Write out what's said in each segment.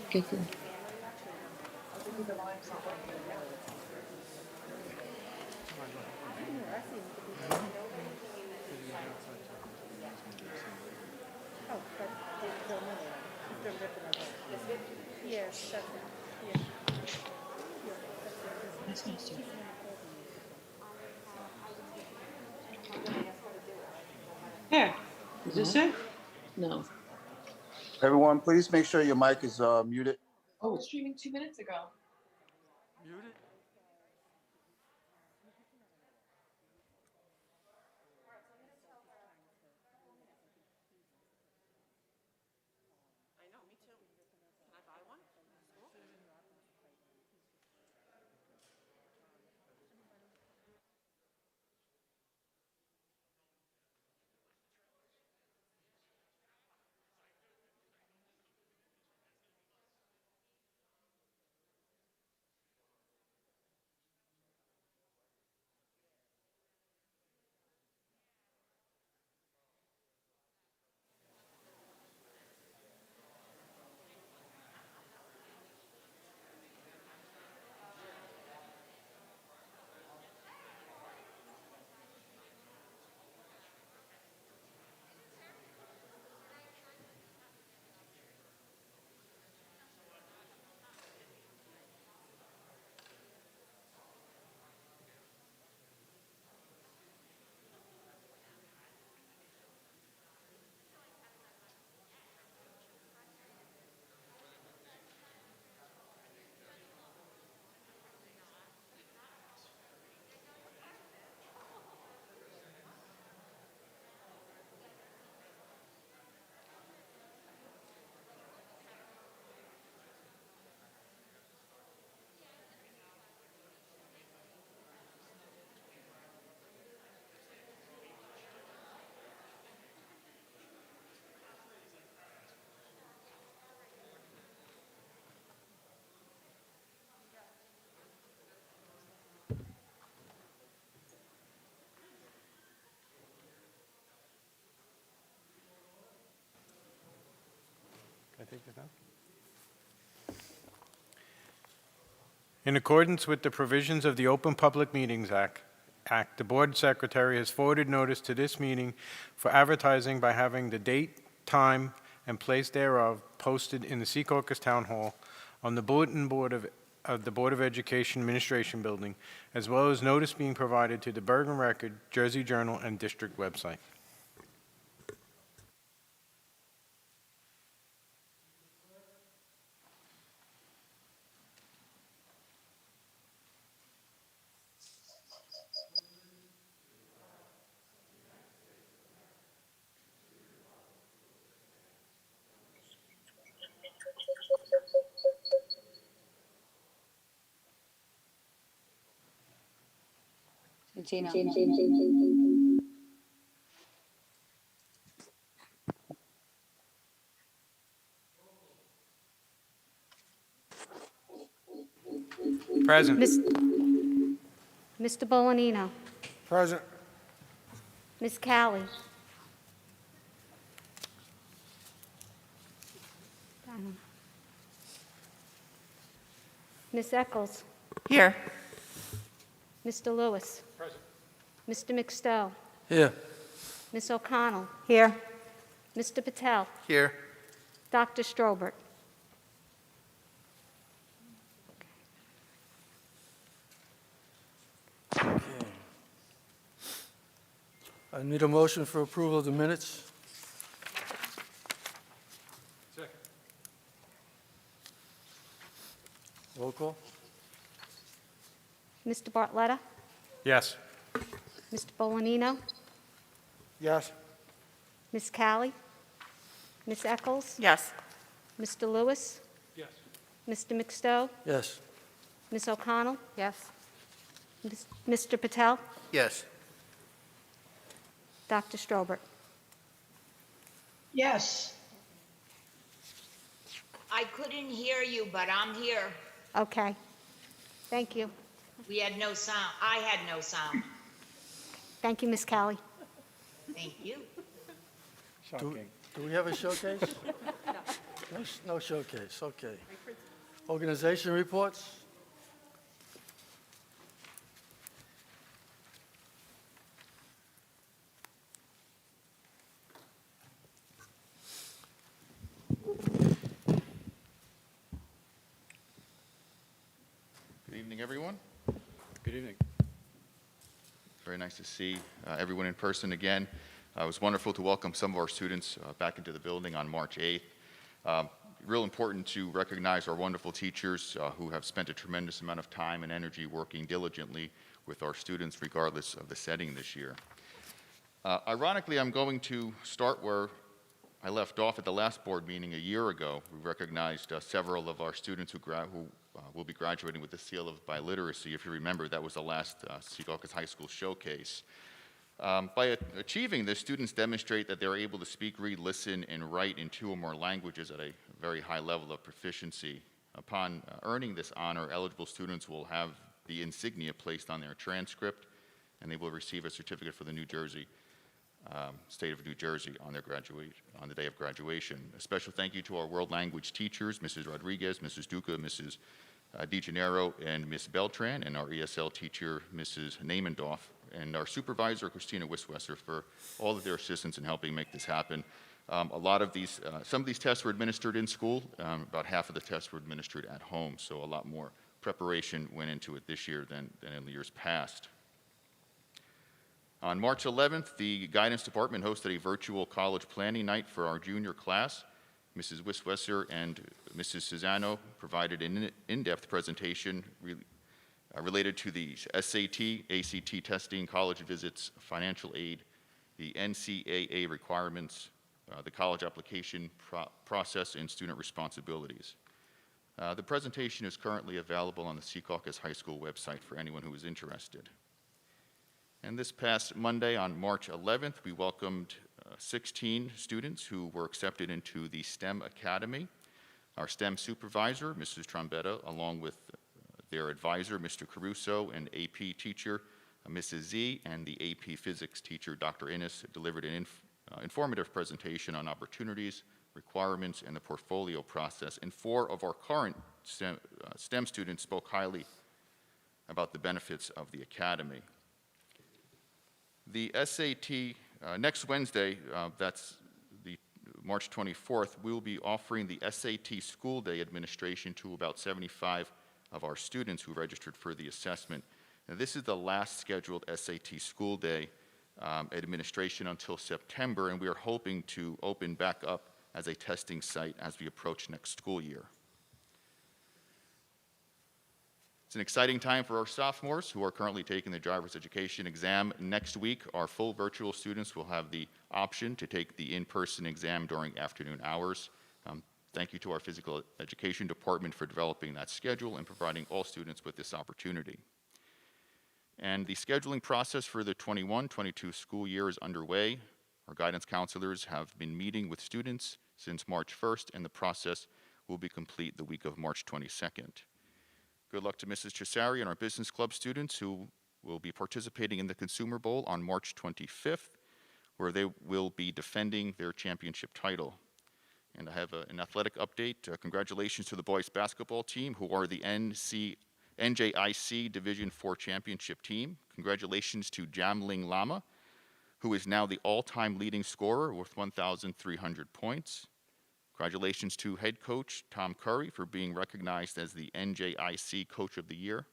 Okay, good. That's nice. Here, is this it? No. Everyone, please make sure your mic is muted. Oh, it's streaming 2 minutes ago. Muted? Can I take this now? In accordance with the provisions of the Open Public Meetings Act, the Board Secretary has forwarded notice to this meeting for advertising by having the date, time, and place thereof posted in the Secaucus Town Hall on the bulletin board of the Board of Education Administration Building, as well as notice being provided to the Bergen Record, Jersey Journal, and District website. Gina. Present. Mr. Bolanino. Present. Ms. Callie. Ms. Eccles. Here. Mr. Lewis. Present. Mr. McStowe. Here. Ms. O'Connell. Here. Mr. Patel. Here. Dr. Strobert. Okay. I need a motion for approval of the minutes. Second. Roll call. Mr. Bartletta. Yes. Mr. Bolanino. Yes. Ms. Callie. Ms. Eccles. Yes. Mr. Lewis. Yes. Mr. McStowe. Yes. Ms. O'Connell. Yes. Mr. Patel. Yes. Dr. Strobert. Yes. I couldn't hear you, but I'm here. Okay. Thank you. We had no sound. I had no sound. Thank you, Ms. Callie. Thank you. Do we have a showcase? No showcase, okay. Organization reports? Good evening, everyone. Good evening. Very nice to see everyone in person again. It was wonderful to welcome some of our students back into the building on March 8th. Real important to recognize our wonderful teachers who have spent a tremendous amount of time and energy working diligently with our students regardless of the setting this year. Ironically, I'm going to start where I left off at the last board meeting a year ago. We recognized several of our students who will be graduating with the seal of biliteracy. If you remember, that was the last Secaucus High School showcase. By achieving this, students demonstrate that they're able to speak, read, listen, and write in 2 or more languages at a very high level of proficiency. Upon earning this honor, eligible students will have the insignia placed on their transcript, and they will receive a certificate for the state of New Jersey on the day of graduation. A special thank you to our world language teachers, Mrs. Rodriguez, Mrs. Duca, Mrs. DeGennaro, and Ms. Beltran, and our ESL teacher, Mrs. Namendoff, and our supervisor, Christina Wiswesser, for all of their assistance in helping make this happen. Some of these tests were administered in school. About half of the tests were administered at home, so a lot more preparation went into it this year than in the years past. On March 11th, the Guidance Department hosted a virtual college planning night for our junior class. Mrs. Wiswesser and Mrs. Susano provided an in-depth presentation related to the SAT, ACT testing, college visits, financial aid, the NCAA requirements, the college application process, and student responsibilities. The presentation is currently available on the Secaucus High School website for anyone who is interested. And this past Monday, on March 11th, we welcomed 16 students who were accepted into the STEM Academy. Our STEM supervisor, Mrs. Trombetta, along with their advisor, Mr. Caruso, and AP teacher, Mrs. Z, and the AP physics teacher, Dr. Innes, delivered an informative presentation on opportunities, requirements, and the portfolio process. And 4 of our current STEM students spoke highly about the benefits of the Academy. The SAT, next Wednesday, that's the March 24th, we will be offering the SAT School Day administration to about 75 of our students who registered for the assessment. Now, this is the last scheduled SAT School Day administration until September, and we are hoping to open back up as a testing site as we approach next school year. It's an exciting time for our sophomores who are currently taking the driver's education exam. Next week, our full virtual students will have the option to take the in-person exam during afternoon hours. Thank you to our physical education department for developing that schedule and providing all students with this opportunity. And the scheduling process for the 21-22 school year is underway. Our guidance counselors have been meeting with students since March 1st, and the process will be complete the week of March 22nd. Good luck to Mrs. Cesari and our business club students who will be participating in the Consumer Bowl on March 25th, where they will be defending their championship title. And I have an athletic update. Congratulations to the boys basketball team, who are the NJIC Division IV championship team. Congratulations to Jamling Lama, who is now the all-time leading scorer with 1,300 points. Congratulations to head coach Tom Curry for being recognized as the NJIC Coach of the Year.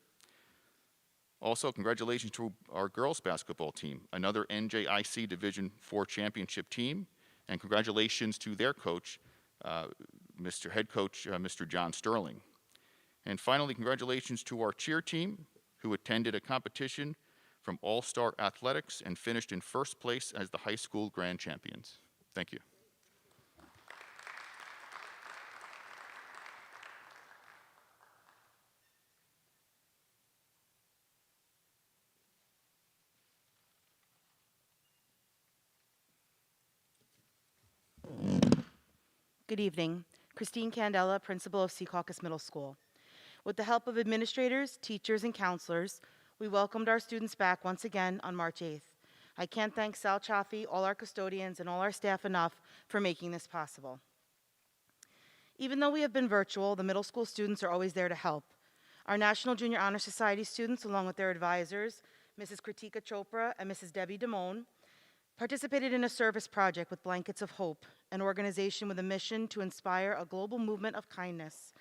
Also, congratulations to our girls basketball team, another NJIC Division IV championship team, and congratulations to their coach, head coach, Mr. John Sterling. And finally, congratulations to our cheer team, who attended a competition from All-Star Athletics and finished in first place as the high school grand champions. Thank you. Good evening. Christine Candela, principal of Secaucus Middle School. With the help of administrators, teachers, and counselors, we welcomed our students back once again on March 8th. I can't thank Sal Chaffee, all our custodians, and all our staff enough for making this possible. Even though we have been virtual, the middle school students are always there to help. Our National Junior Honor Society students, along with their advisors, Mrs. Kritika Chopra and Mrs. Debbie Damone, participated in a service project with Blankets of Hope, an organization with a mission to inspire a global movement of kindness.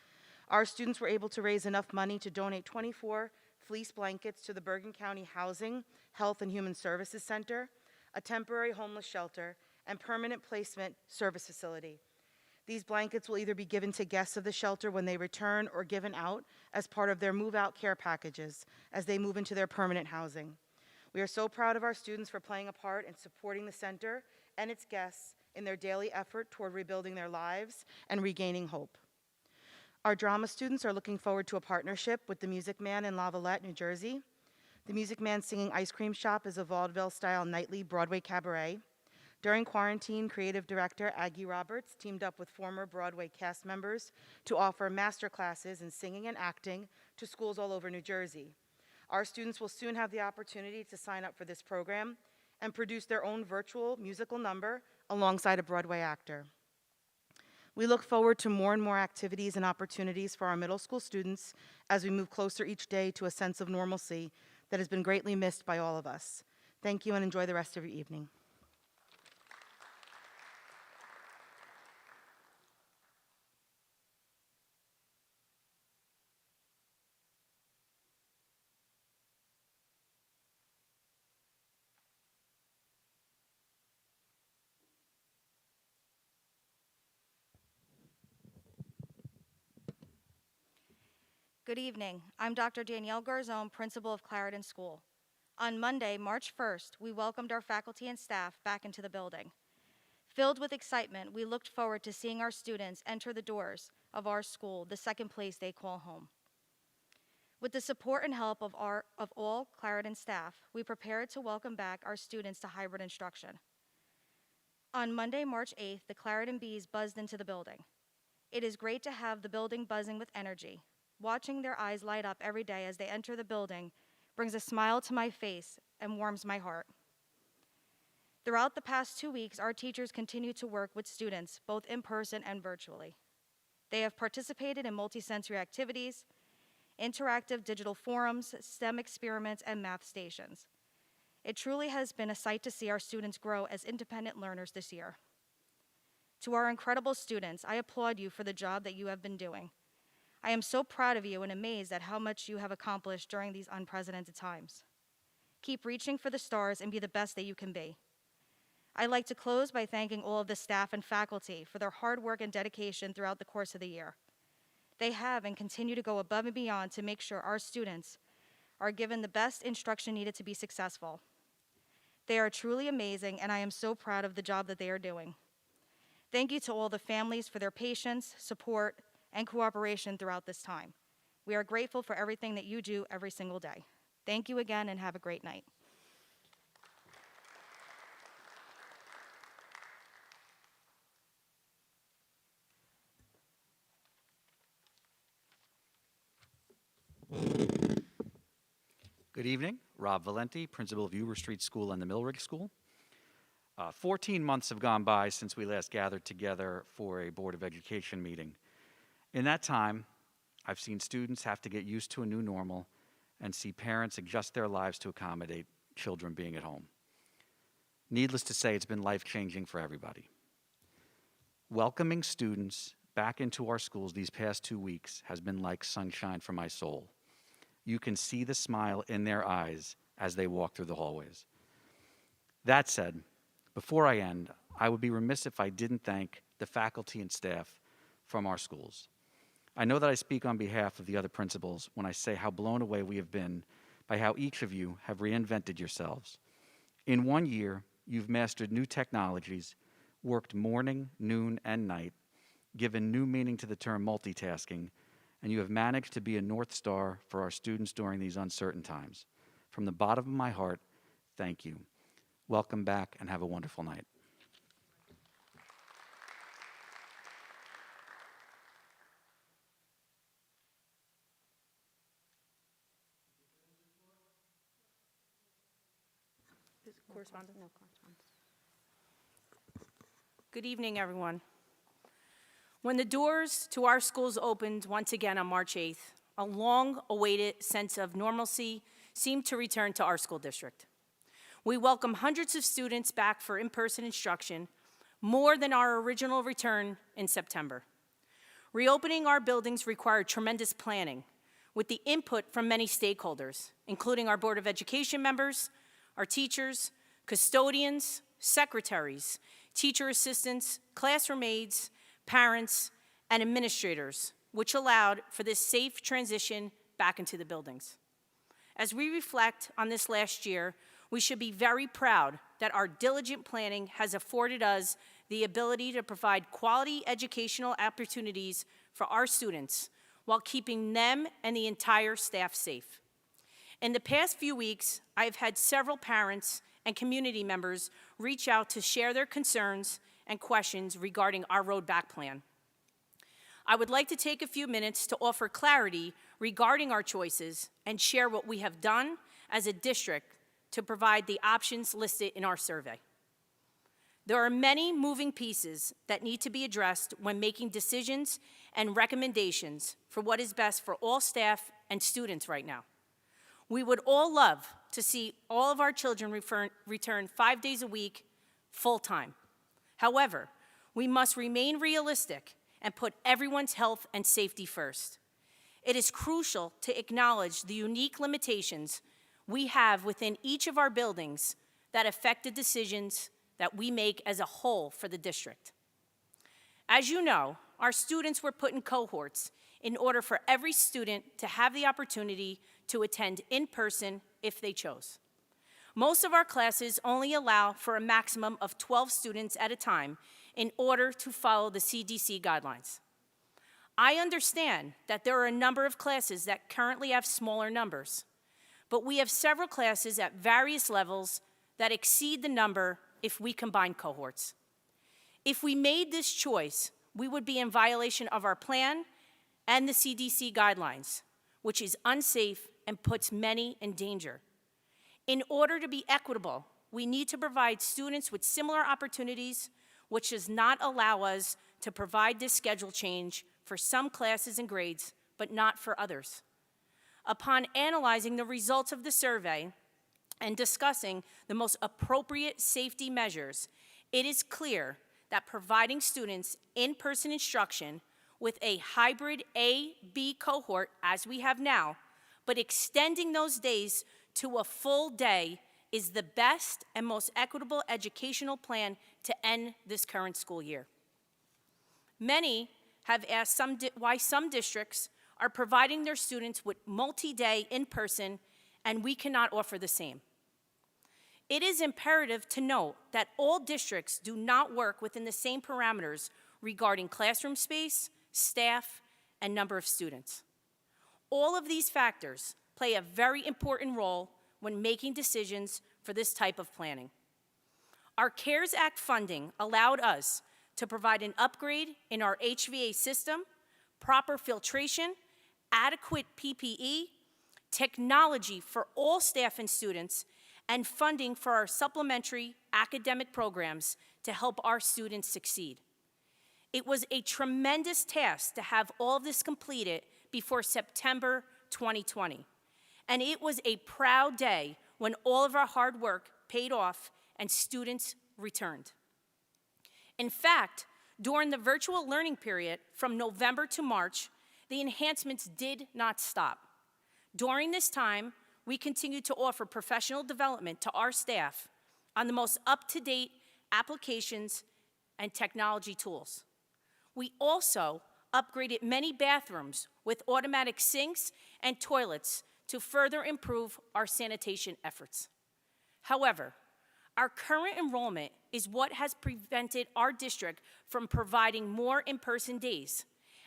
Our students were able to raise enough money to donate 24 fleece blankets to the Bergen County Housing, Health, and Human Services Center, a temporary homeless shelter, and permanent placement service facility. These blankets will either be given to guests of the shelter when they return or given out as part of their move-out care packages as they move into their permanent housing. We are so proud of our students for playing a part in supporting the center and its guests in their daily effort toward rebuilding their lives and regaining hope. Our drama students are looking forward to a partnership with the Music Man in Lavallette, New Jersey. The Music Man Singing Ice Cream Shop is a vaudeville-style nightly Broadway cabaret. During quarantine, creative director Aggie Roberts teamed up with former Broadway cast members to offer master classes in singing and acting to schools all over New Jersey. Our students will soon have the opportunity to sign up for this program and produce their own virtual musical number alongside a Broadway actor. We look forward to more and more activities and opportunities for our middle school students as we move closer each day to a sense of normalcy that has been greatly missed by all of us. Thank you and enjoy the rest of your evening. Good evening. I'm Dr. Danielle Garzone, principal of Clarendon School. On Monday, March 1st, we welcomed our faculty and staff back into the building. Filled with excitement, we looked forward to seeing our students enter the doors of our school, the second place they call home. With the support and help of all Clarendon staff, we prepared to welcome back our students to hybrid instruction. On Monday, March 8th, the Clarendon Bees buzzed into the building. It is great to have the building buzzing with energy. Watching their eyes light up every day as they enter the building brings a smile to my face and warms my heart. Throughout the past 2 weeks, our teachers continue to work with students, both in person and virtually. They have participated in multisensory activities, interactive digital forums, STEM experiments, and math stations. It truly has been a sight to see our students grow as independent learners this year. To our incredible students, I applaud you for the job that you have been doing. I am so proud of you and amazed at how much you have accomplished during these unprecedented times. Keep reaching for the stars and be the best that you can be. I'd like to close by thanking all of the staff and faculty for their hard work and dedication throughout the course of the year. They have and continue to go above and beyond to make sure our students are given the best instruction needed to be successful. They are truly amazing, and I am so proud of the job that they are doing. Thank you to all the families for their patience, support, and cooperation throughout this time. We are grateful for everything that you do every single day. Thank you again and have a great night. Good evening. Rob Valenti, principal of Ewer Street School and the Millridge School. 14 months have gone by since we last gathered together for a Board of Education meeting. In that time, I've seen students have to get used to a new normal and see parents adjust their lives to accommodate children being at home. Needless to say, it's been life-changing for everybody. Welcoming students back into our schools these past 2 weeks has been like sunshine for my soul. You can see the smile in their eyes as they walk through the hallways. That said, before I end, I would be remiss if I didn't thank the faculty and staff from our schools. I know that I speak on behalf of the other principals when I say how blown away we have been by how each of you have reinvented yourselves. In 1 year, you've mastered new technologies, worked morning, noon, and night, given new meaning to the term multitasking, and you have managed to be a North Star for our students during these uncertain times. From the bottom of my heart, thank you. Welcome back and have a wonderful night. Correspondence? No correspondence. Good evening, everyone. When the doors to our schools opened once again on March 8th, a long-awaited sense of normalcy seemed to return to our school district. We welcome hundreds of students back for in-person instruction, more than our original return in September. Reopening our buildings required tremendous planning, with the input from many stakeholders, including our Board of Education members, our teachers, custodians, secretaries, teacher assistants, classroom aides, parents, and administrators, which allowed for this safe transition back into the buildings. As we reflect on this last year, we should be very proud that our diligent planning has afforded us the ability to provide quality educational opportunities for our students while keeping them and the entire staff safe. In the past few weeks, I've had several parents and community members reach out to share their concerns and questions regarding our road back plan. I would like to take a few minutes to offer clarity regarding our choices and share what we have done as a district to provide the options listed in our survey. There are many moving pieces that need to be addressed when making decisions and recommendations for what is best for all staff and students right now. We would all love to see all of our children return 5 days a week, full-time. However, we must remain realistic and put everyone's health and safety first. It is crucial to acknowledge the unique limitations we have within each of our buildings that affect the decisions that we make as a whole for the district. As you know, our students were put in cohorts in order for every student to have the opportunity to attend in person if they chose. Most of our classes only allow for a maximum of 12 students at a time in order to follow the CDC guidelines. I understand that there are a number of classes that currently have smaller numbers, but we have several classes at various levels that exceed the number if we combine cohorts. If we made this choice, we would be in violation of our plan and the CDC guidelines, which is unsafe and puts many in danger. In order to be equitable, we need to provide students with similar opportunities, which does not allow us to provide this schedule change for some classes and grades, but not for others. Upon analyzing the results of the survey and discussing the most appropriate safety measures, it is clear that providing students in-person instruction with a hybrid A-B cohort, as we have now, but extending those days to a full day is the best and most equitable educational plan to end this current school year. Many have asked why some districts are providing their students with multi-day in-person and we cannot offer the same. It is imperative to note that all districts do not work within the same parameters regarding classroom space, staff, and number of students. All of these factors play a very important role when making decisions for this type of planning. Our CARES Act funding allowed us to provide an upgrade in our HVA system, proper filtration, adequate PPE, technology for all staff and students, and funding for our supplementary academic programs to help our students succeed. It was a tremendous task to have all this completed before September 2020. And it was a proud day when all of our hard work paid off and students returned. In fact, during the virtual learning period from November to March, the enhancements did not stop. During this time, we continued to offer professional development to our staff on the most up-to-date applications and technology tools. We also upgraded many bathrooms with automatic sinks and toilets to further improve our sanitation efforts. However, our current enrollment is what has prevented our district from providing more in-person days.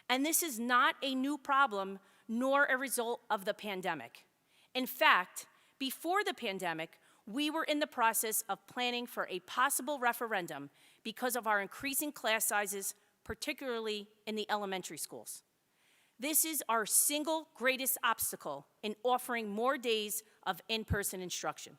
And this is not a new problem nor a result of the pandemic. In fact, before the pandemic, we were in the process of planning for a possible referendum because of our increasing class sizes, particularly in the elementary schools. This is our single greatest obstacle in offering more days of in-person instruction.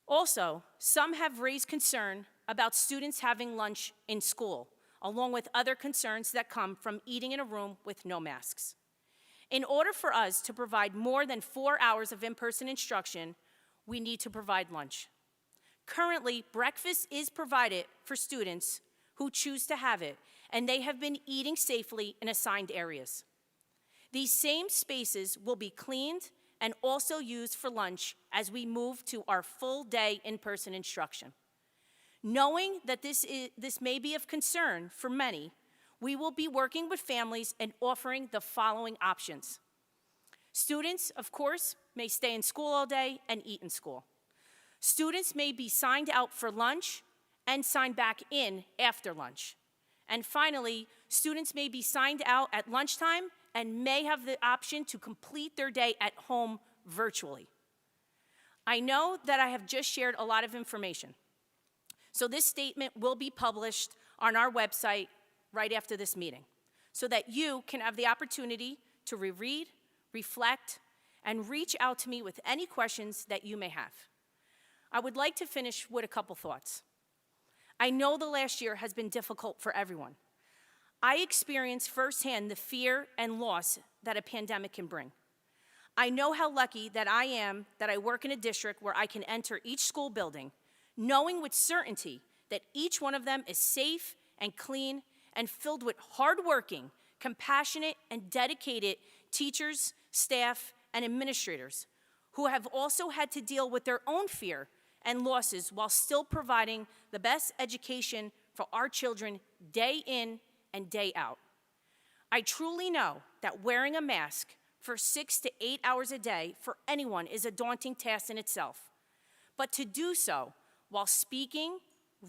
Also, some have raised concern about students having lunch in school, along with other concerns that come from eating in a room with no masks. In order for us to provide more than 4 hours of in-person instruction, we need to provide lunch. Currently, breakfast is provided for students who choose to have it, and they have been eating safely in assigned areas. These same spaces will be cleaned and also used for lunch as we move to our full-day in-person instruction. Knowing that this may be of concern for many, we will be working with families and offering the following options. Students, of course, may stay in school all day and eat in school. Students may be signed out for lunch and signed back in after lunch. And finally, students may be signed out at lunchtime and may have the option to complete their day at home virtually. I know that I have just shared a lot of information, so this statement will be published on our website right after this meeting, so that you can have the opportunity to reread, reflect, and reach out to me with any questions that you may have. I would like to finish with a couple thoughts. I know the last year has been difficult for everyone. I experienced firsthand the fear and loss that a pandemic can bring. I know how lucky that I am that I work in a district where I can enter each school building, knowing with certainty that each one of them is safe and clean and filled with hardworking, compassionate, and dedicated teachers, staff, and administrators who have also had to deal with their own fear and losses while still providing the best education for our children day in and day out. I truly know that wearing a mask for 6 to 8 hours a day for anyone is a daunting task in itself. But to do so while speaking,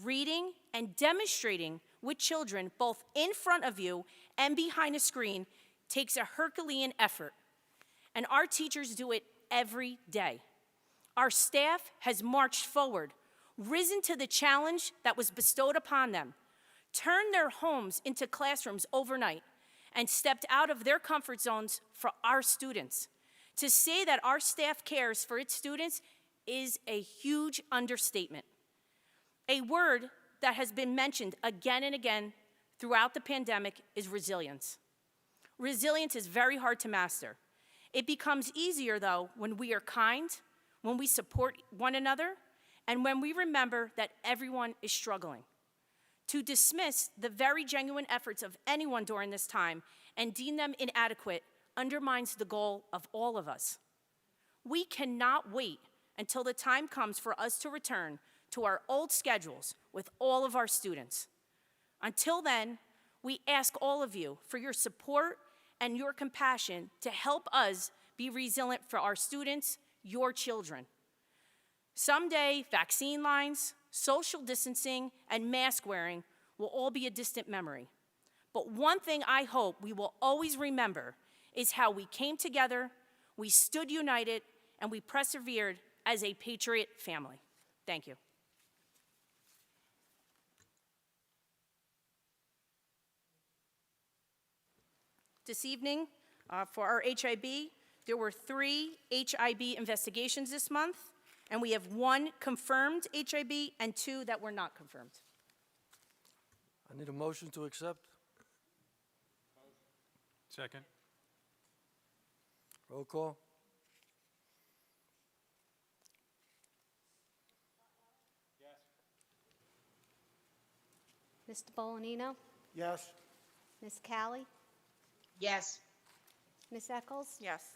reading, and demonstrating with children both in front of you and behind a screen takes a Herculean effort. And our teachers do it every day. Our staff has marched forward, risen to the challenge that was bestowed upon them, turned their homes into classrooms overnight, and stepped out of their comfort zones for our students. To say that our staff cares for its students is a huge understatement. A word that has been mentioned again and again throughout the pandemic is resilience. Resilience is very hard to master. It becomes easier, though, when we are kind, when we support one another, and when we remember that everyone is struggling. To dismiss the very genuine efforts of anyone during this time and deem them inadequate undermines the goal of all of us. We cannot wait until the time comes for us to return to our old schedules with all of our students. Until then, we ask all of you for your support and your compassion to help us be resilient for our students, your children. Someday, vaccine lines, social distancing, and mask wearing will all be a distant memory. But one thing I hope we will always remember is how we came together, we stood united, and we persevered as a Patriot family. Thank you. This evening, for our HIB, there were 3 HIB investigations this month, and we have 1 confirmed HIB and 2 that were not confirmed. I need a motion to accept. Second. Roll call. Mr. Bolanino? Yes. Ms. Callie? Yes. Ms. Eccles? Yes.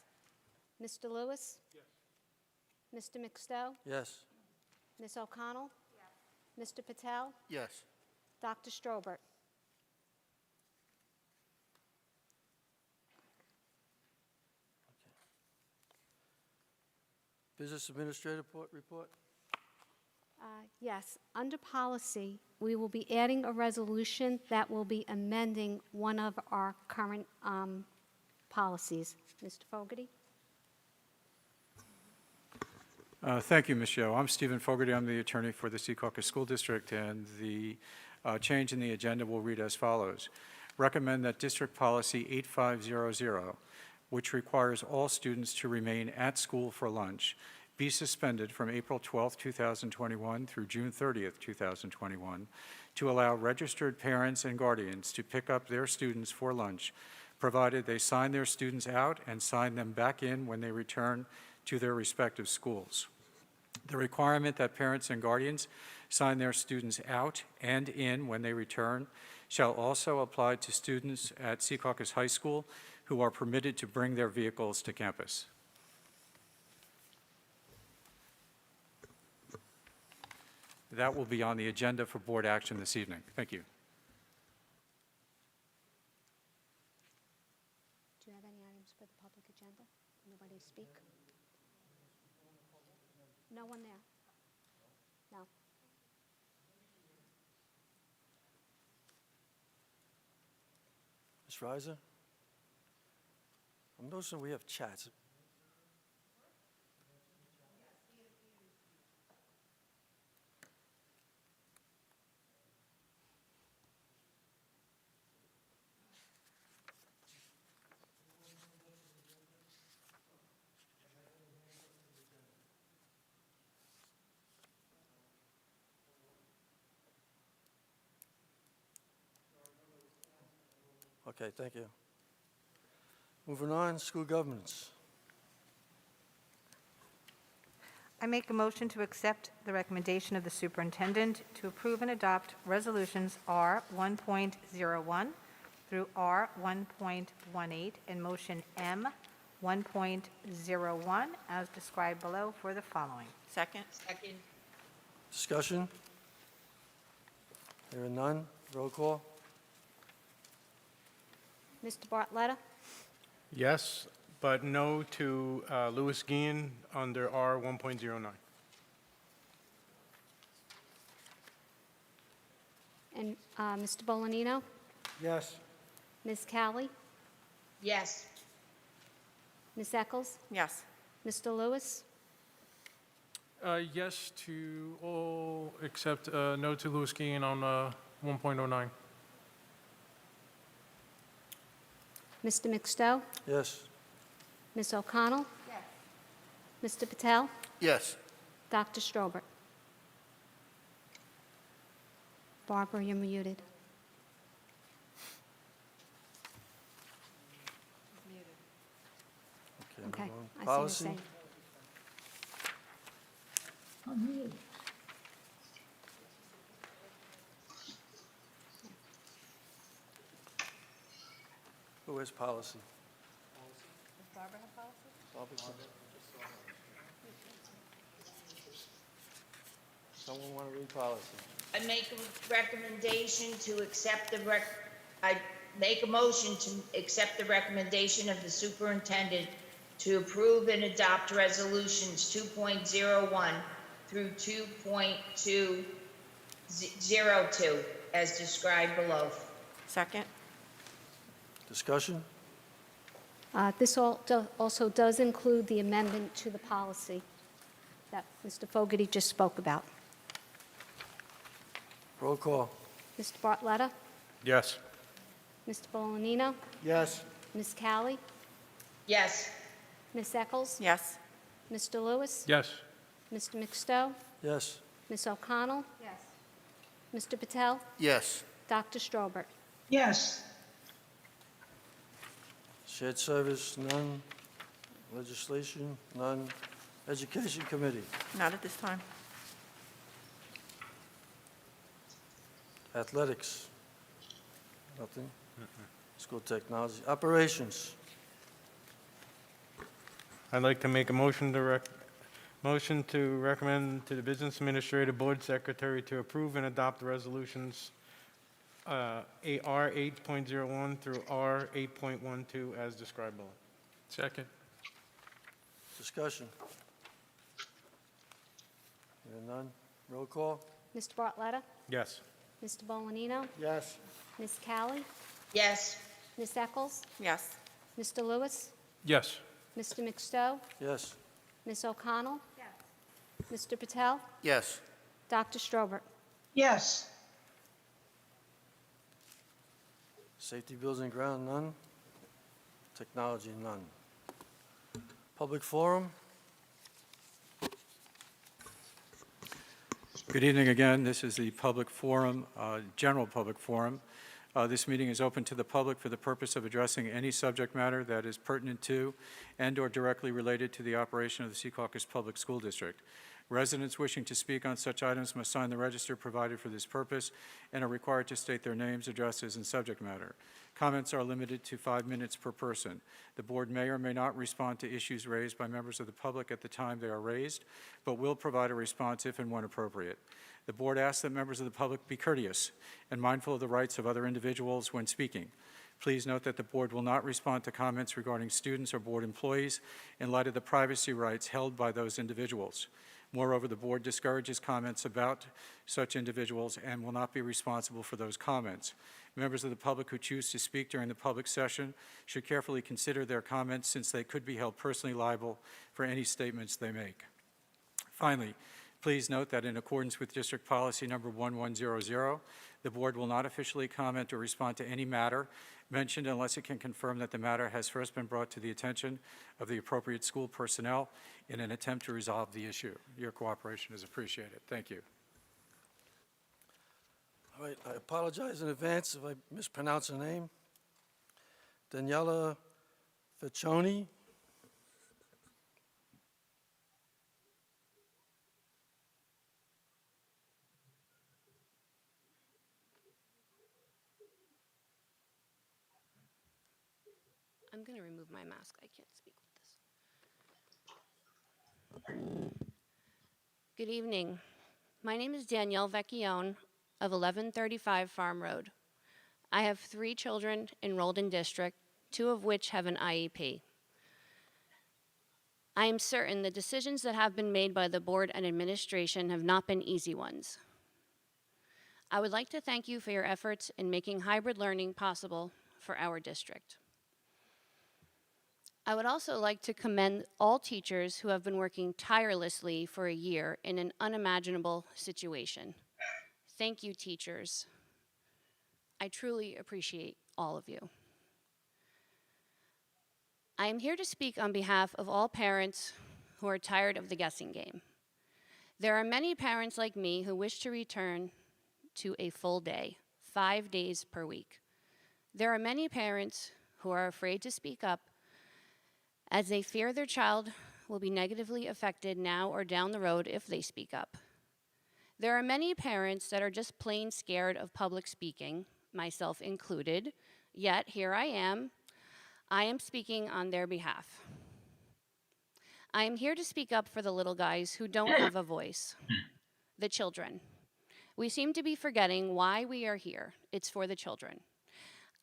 Mr. Lewis? Yes. Mr. McStowe? Yes. Ms. O'Connell? Yes. Mr. Patel? Yes. Dr. Strobert? Business Administrator report? Yes, under policy, we will be adding a resolution that will be amending one of our current policies. Mr. Fogarty? Thank you, Ms. Yo. I'm Stephen Fogarty. I'm the attorney for the Secaucus School District, and the change in the agenda will read as follows. Recommend that District Policy 8500, which requires all students to remain at school for lunch, be suspended from April 12, 2021 through June 30, 2021, to allow registered parents and guardians to pick up their students for lunch, provided they sign their students out and sign them back in when they return to their respective schools. The requirement that parents and guardians sign their students out and in when they return shall also apply to students at Secaucus High School who are permitted to bring their vehicles to campus. That will be on the agenda for board action this evening. Thank you. Do you have any items for the public agenda? Nobody to speak? No one there? No. Ms. Reiser? I'm noticing we have chats. Okay, thank you. Moving on, school governance. I make a motion to accept the recommendation of the superintendent to approve and adopt resolutions R 1.01 through R 1.18 and motion M 1.01 as described below for the following. Second? Second. Discussion? Hearing none, roll call. Mr. Bartletta? Yes, but no to Louis Guillen under R 1.09. And Mr. Bolognino? Yes. Ms. Callie? Yes. Ms. Eccles? Yes. Mr. Lewis? Yes to all except no to Louis Guillen on 1.09. Mr. McStowe? Yes. Ms. O'Connell? Yes. Mr. Patel? Yes. Dr. Strobert? Barbara, you're muted. Okay, move on. I see you Policy? saying. Who has policy? Does Barbara have policy? Someone want to read policy? I make a recommendation to accept I make a motion to accept the recommendation of the superintendent to approve and adopt resolutions 2.01 through 2.202 as described below. Second? Discussion? This also does include the amendment to the policy that Mr. Fogarty just spoke about. Roll call. Mr. Bartletta? Yes. Mr. Bolognino? Yes. Ms. Callie? Yes. Ms. Eccles? Yes. Mr. Lewis? Yes. Mr. McStowe? Yes. Ms. O'Connell? Yes. Mr. Patel? Yes. Dr. Strobert? Yes. Shared service, none. Legislation, none. Education committee, Not at this time. athletics, nothing. School technology, operations, I'd like to make a motion to recommend to the Business Administrator Board Secretary to approve and adopt resolutions AR 8.01 through R 8.12 as described below. Second. discussion. Hearing none, roll call. Mr. Bartletta? Yes. Mr. Bolognino? Yes. Ms. Callie? Yes. Ms. Eccles? Yes. Mr. Lewis? Yes. Mr. McStowe? Yes. Ms. O'Connell? Yes. Mr. Patel? Yes. Dr. Strobert? Yes. Safety, building, ground, none. Technology, none. Public forum, Good evening again. This is the public forum, general public forum. This meeting is open to the public for the purpose of addressing any subject matter that is pertinent to and/or directly related to the operation of the Secaucus Public School District. Residents wishing to speak on such items must sign the register provided for this purpose and are required to state their names, addresses, and subject matter. Comments are limited to 5 minutes per person. The board may or may not respond to issues raised by members of the public at the time they are raised, but will provide a response if and when appropriate. The board asks that members of the public be courteous and mindful of the rights of other individuals when speaking. Please note that the board will not respond to comments regarding students or board employees in light of the privacy rights held by those individuals. Moreover, the board discourages comments about such individuals and will not be responsible for those comments. Members of the public who choose to speak during the public session should carefully consider their comments, since they could be held personally liable for any statements they make. Finally, please note that in accordance with District Policy Number 1100, the board will not officially comment or respond to any matter mentioned unless it can confirm that the matter has first been brought to the attention of the appropriate school personnel in an attempt to resolve the issue. Your cooperation is appreciated. Thank you. All right, I apologize in advance if I mispronounce her name. Daniela Ficcioni. I'm going to remove my mask. I can't speak with this. Good evening. My name is Danielle Vecchione of 1135 Farm Road. I have 3 children enrolled in district, 2 of which have an IEP. I am certain the decisions that have been made by the board and administration have not been easy ones. I would like to thank you for your efforts in making hybrid learning possible for our district. I would also like to commend all teachers who have been working tirelessly for a year in an unimaginable situation. Thank you, teachers. I truly appreciate all of you. I am here to speak on behalf of all parents who are tired of the guessing game. There are many parents like me who wish to return to a full day, 5 days per week. There are many parents who are afraid to speak up as they fear their child will be negatively affected now or down the road if they speak up. There are many parents that are just plain scared of public speaking, myself included, yet here I am speaking on their behalf. I am here to speak up for the little guys who don't have a voice, the children. We seem to be forgetting why we are here. It's for the children.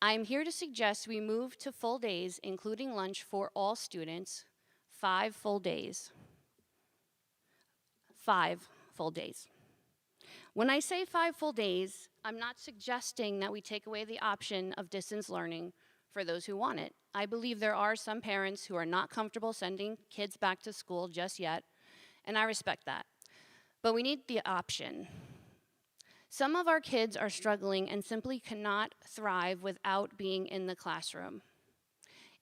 I'm here to suggest we move to full days, including lunch for all students, 5 full days. 5 full days. When I say 5 full days, I'm not suggesting that we take away the option of distance learning for those who want it. I believe there are some parents who are not comfortable sending kids back to school just yet, and I respect that. But we need the option. Some of our kids are struggling and simply cannot thrive without being in the classroom.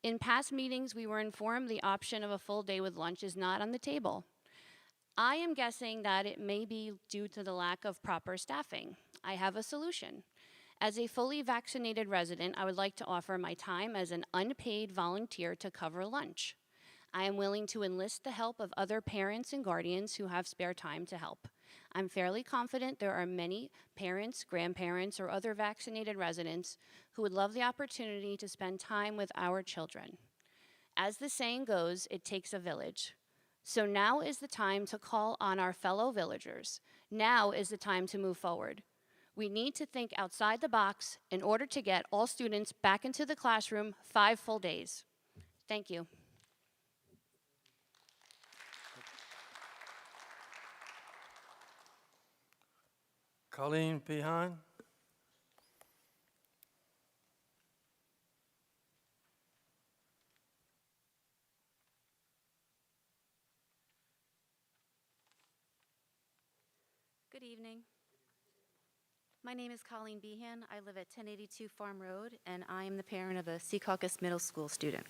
In past meetings, we were informed the option of a full day with lunch is not on the table. I am guessing that it may be due to the lack of proper staffing. I have a solution. As a fully vaccinated resident, I would like to offer my time as an unpaid volunteer to cover lunch. I am willing to enlist the help of other parents and guardians who have spare time to help. I'm fairly confident there are many parents, grandparents, or other vaccinated residents who would love the opportunity to spend time with our children. As the saying goes, it takes a village. So now is the time to call on our fellow villagers. Now is the time to move forward. We need to think outside the box in order to get all students back into the classroom 5 full days. Thank you. Colleen Pehan. Good evening. My name is Colleen Behan. I live at 1082 Farm Road, and I am the parent of a Secaucus Middle School student.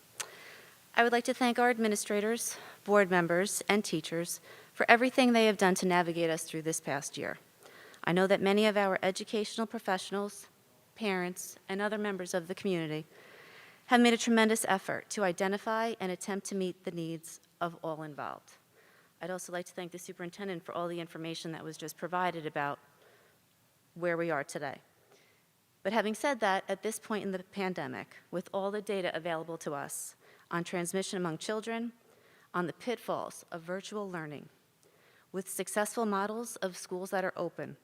I would like to thank our administrators, board members, and teachers for everything they have done to navigate us through this past year. I know that many of our educational professionals, parents, and other members of the community have made a tremendous effort to identify and attempt to meet the needs of all involved. I'd also like to thank the superintendent for all the information that was just provided about where we are today. But having said that, at this point in the pandemic, with all the data available to us on transmission among children, on the pitfalls of virtual learning, with successful models of schools that are open,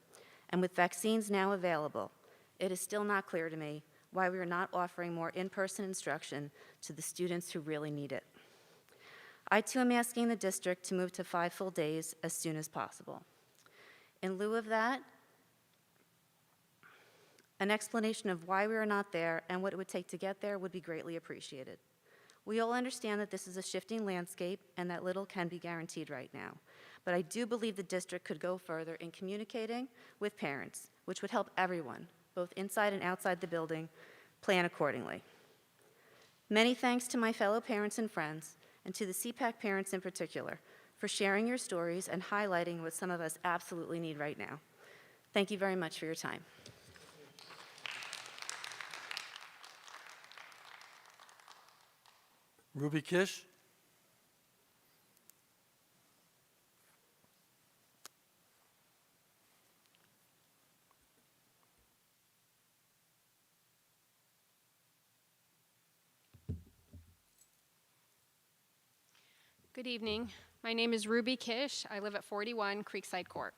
and with vaccines now available, it is still not clear to me why we are not offering more in-person instruction to the students who really need it. I too am asking the district to move to 5 full days as soon as possible. In lieu of that, an explanation of why we are not there and what it would take to get there would be greatly appreciated. We all understand that this is a shifting landscape and that little can be guaranteed right now. But I do believe the district could go further in communicating with parents, which would help everyone, both inside and outside the building, plan accordingly. Many thanks to my fellow parents and friends, and to the CPAC parents in particular, for sharing your stories and highlighting what some of us absolutely need right now. Thank you very much for your time. Ruby Kish. Good evening. My name is Ruby Kish. I live at 41 Creekside Court.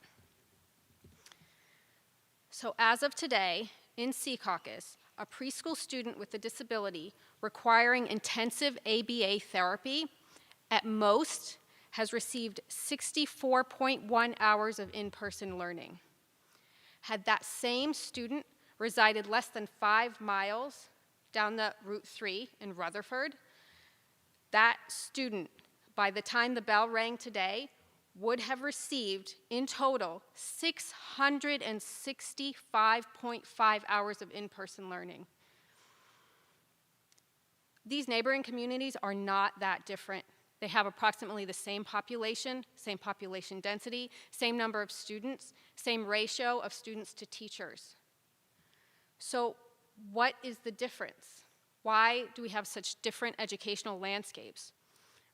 So as of today, in Sea Caucus, a preschool student with a disability requiring intensive ABA therapy at most has received 64.1 hours of in-person learning. Had that same student resided less than 5 miles down the Route 3 in Rutherford, that student, by the time the bell rang today, would have received, in total, 665.5 hours of in-person learning. These neighboring communities are not that different. They have approximately the same population density, same number of students, same ratio of students to teachers. So what is the difference? Why do we have such different educational landscapes?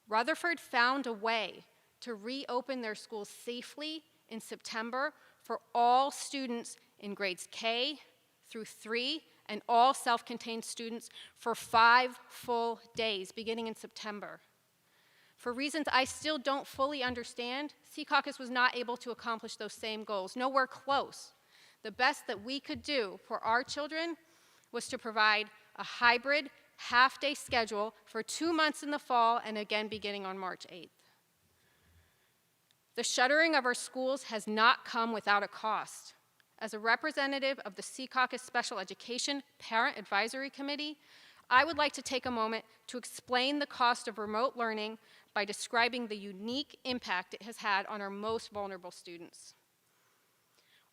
Rutherford found a way to reopen their schools safely in September for all students in grades K through 3 and all self-contained students for 5 full days beginning in September. For reasons I still don't fully understand, Sea Caucus was not able to accomplish those same goals, nowhere close. The best that we could do for our children was to provide a hybrid half-day schedule for 2 months in the fall and again beginning on March 8th. The shuttering of our schools has not come without a cost. As a representative of the Sea Caucus Special Education Parent Advisory Committee, I would like to take a moment to explain the cost of remote learning by describing the unique impact it has had on our most vulnerable students.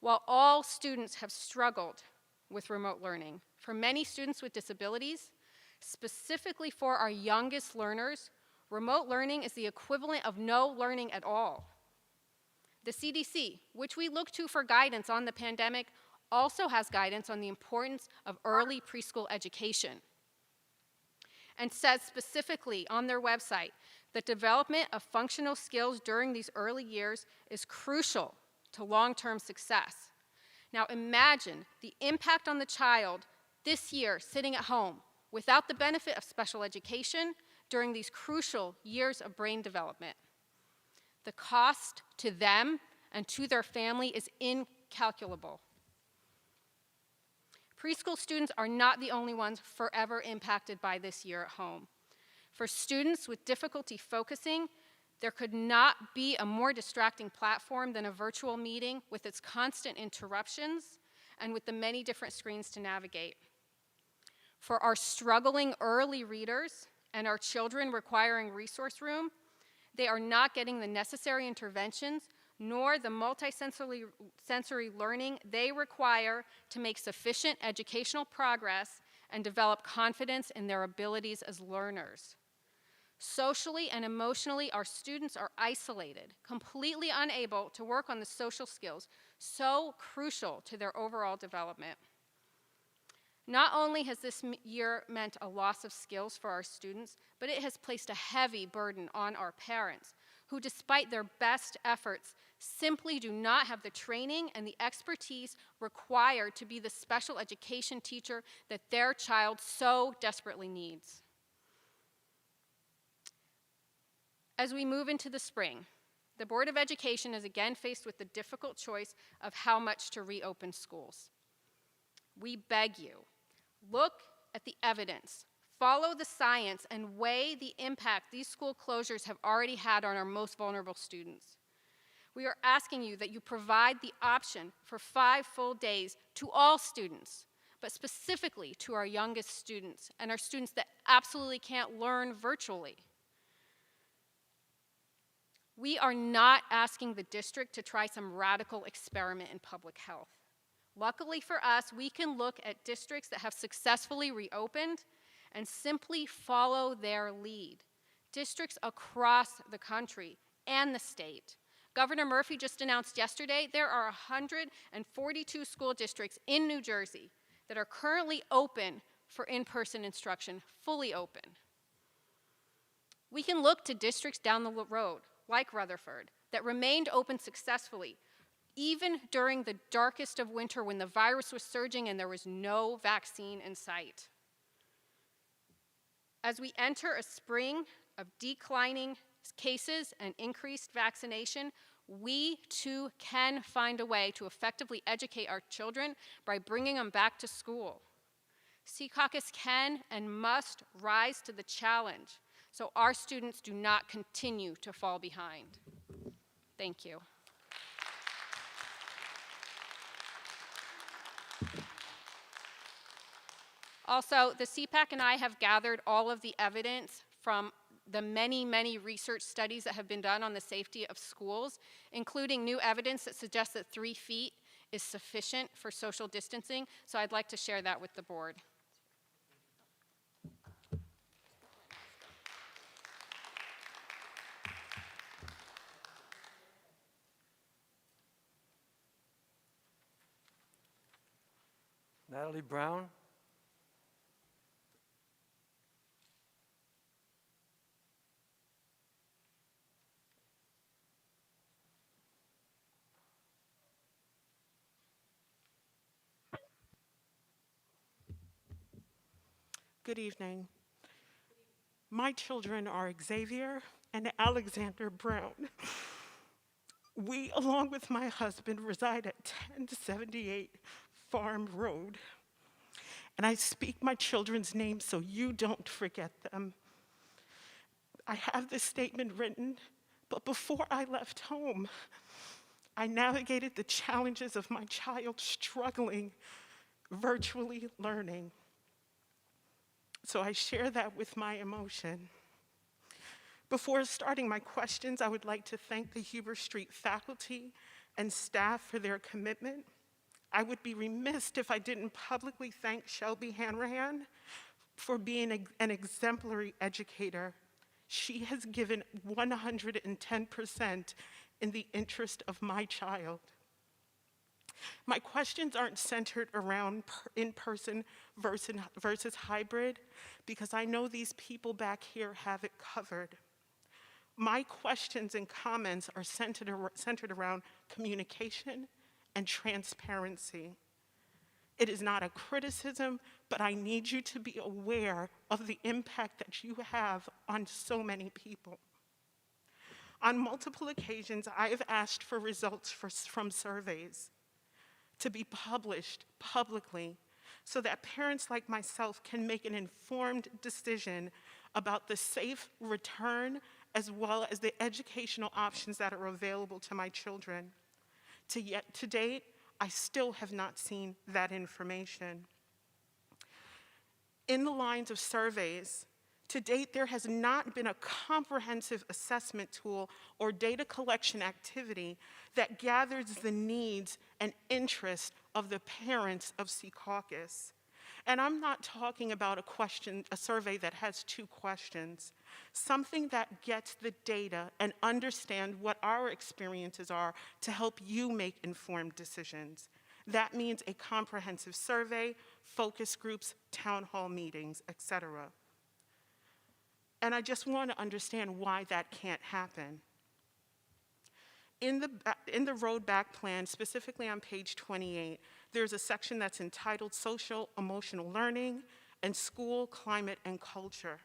While all students have struggled with remote learning, for many students with disabilities, specifically for our youngest learners, remote learning is the equivalent of no learning at all. The CDC, which we look to for guidance on the pandemic, also has guidance on the importance of early preschool education, and says specifically on their website that development of functional skills during these early years is crucial to long-term success. Now imagine the impact on the child this year sitting at home without the benefit of special education during these crucial years of brain development. The cost to them and to their family is incalculable. Preschool students are not the only ones forever impacted by this year at home. For students with difficulty focusing, there could not be a more distracting platform than a virtual meeting with its constant interruptions and with the many different screens to navigate. For our struggling early readers and our children requiring resource room, they are not getting the necessary interventions nor the multisensory learning they require to make sufficient educational progress and develop confidence in their abilities as learners. Socially and emotionally, our students are isolated, completely unable to work on the social skills so crucial to their overall development. Not only has this year meant a loss of skills for our students, but it has placed a heavy burden on our parents, who, despite their best efforts, simply do not have the training and the expertise required to be the special education teacher that their child so desperately needs. As we move into the spring, the Board of Education is again faced with the difficult choice of how much to reopen schools. We beg you, look at the evidence, follow the science, and weigh the impact these school closures have already had on our most vulnerable students. We are asking you that you provide the option for 5 full days to all students, but specifically to our youngest students and our students that absolutely can't learn virtually. We are not asking the district to try some radical experiment in public health. Luckily for us, we can look at districts that have successfully reopened and simply follow their lead. Districts across the country and the state. Governor Murphy just announced yesterday there are 142 school districts in New Jersey that are currently open for in-person instruction, fully open. We can look to districts down the road, like Rutherford, that remained open successfully, even during the darkest of winter when the virus was surging and there was no vaccine in sight. As we enter a spring of declining cases and increased vaccination, we too can find a way to effectively educate our children by bringing them back to school. Sea Caucus can and must rise to the challenge so our students do not continue to fall behind. Thank you. Also, the CPAC and I have gathered all of the evidence from the many, many research studies that have been done on the safety of schools, including new evidence that suggests that 3 feet is sufficient for social distancing, so I'd like to share that with the board. Natalie Brown. Good evening. My children are Xavier and Alexander Brown. We, along with my husband, reside at 1078 Farm Road. And I speak my children's names so you don't forget them. I have this statement written, but before I left home, I navigated the challenges of my child struggling, virtually learning. So I share that with my emotion. Before starting my questions, I would like to thank the Huber Street faculty and staff for their commitment. I would be remiss if I didn't publicly thank Shelby Hanrahan for being an exemplary educator. She has given 110% in the interest of my child. My questions aren't centered around in-person versus hybrid, because I know these people back here have it covered. My questions and comments are centered around communication and transparency. It is not a criticism, but I need you to be aware of the impact that you have on so many people. On multiple occasions, I have asked for results from surveys to be published publicly so that parents like myself can make an informed decision about the safe return as well as the educational options that are available to my children. To date, I still have not seen that information. In the lines of surveys, to date, there has not been a comprehensive assessment tool or data collection activity that gathers the needs and interests of the parents of Sea Caucus. And I'm not talking about a survey that has 2 questions, something that gets the data and understand what our experiences are to help you make informed decisions. That means a comprehensive survey, focus groups, town hall meetings, etc. And I just want to understand why that can't happen. In the road back plan, specifically on page 28, there's a section that's entitled Social Emotional Learning and School, Climate, and Culture.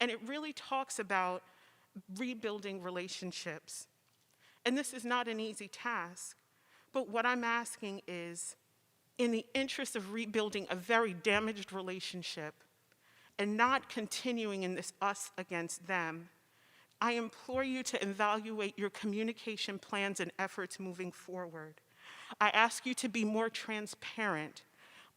And it really talks about rebuilding relationships. And this is not an easy task, but what I'm asking is, in the interest of rebuilding a very damaged relationship and not continuing in this us against them, I implore you to evaluate your communication plans and efforts moving forward. I ask you to be more transparent,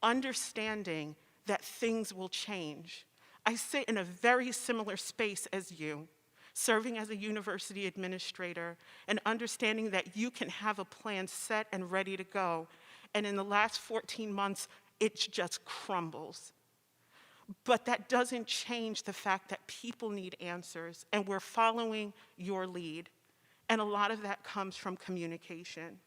understanding that things will change. I sit in a very similar space as you, serving as a university administrator and understanding that you can have a plan set and ready to go, and in the last 14 months, it just crumbles. But that doesn't change the fact that people need answers, and we're following your lead. And a lot of that comes from communication.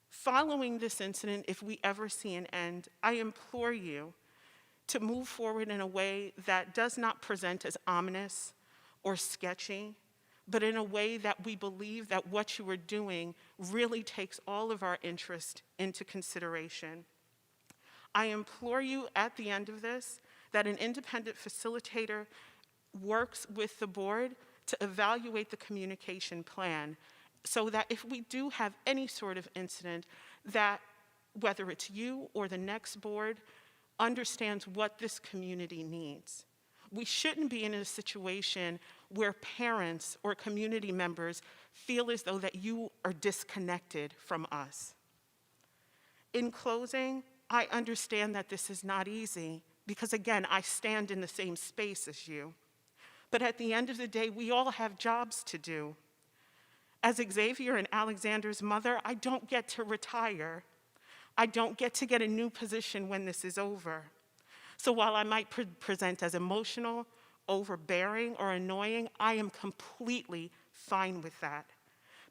Following this incident, if we ever see an end, I implore you to move forward in a way that does not present as ominous or sketchy, but in a way that we believe that what you are doing really takes all of our interest into consideration. I implore you at the end of this that an independent facilitator works with the board to evaluate the communication plan so that if we do have any sort of incident, that whether it's you or the next board understands what this community needs. We shouldn't be in a situation where parents or community members feel as though that you are disconnected from us. In closing, I understand that this is not easy because, again, I stand in the same space as you. But at the end of the day, we all have jobs to do. As Xavier and Alexander's mother, I don't get to retire. I don't get to get a new position when this is over. So while I might present as emotional, overbearing, or annoying, I am completely fine with that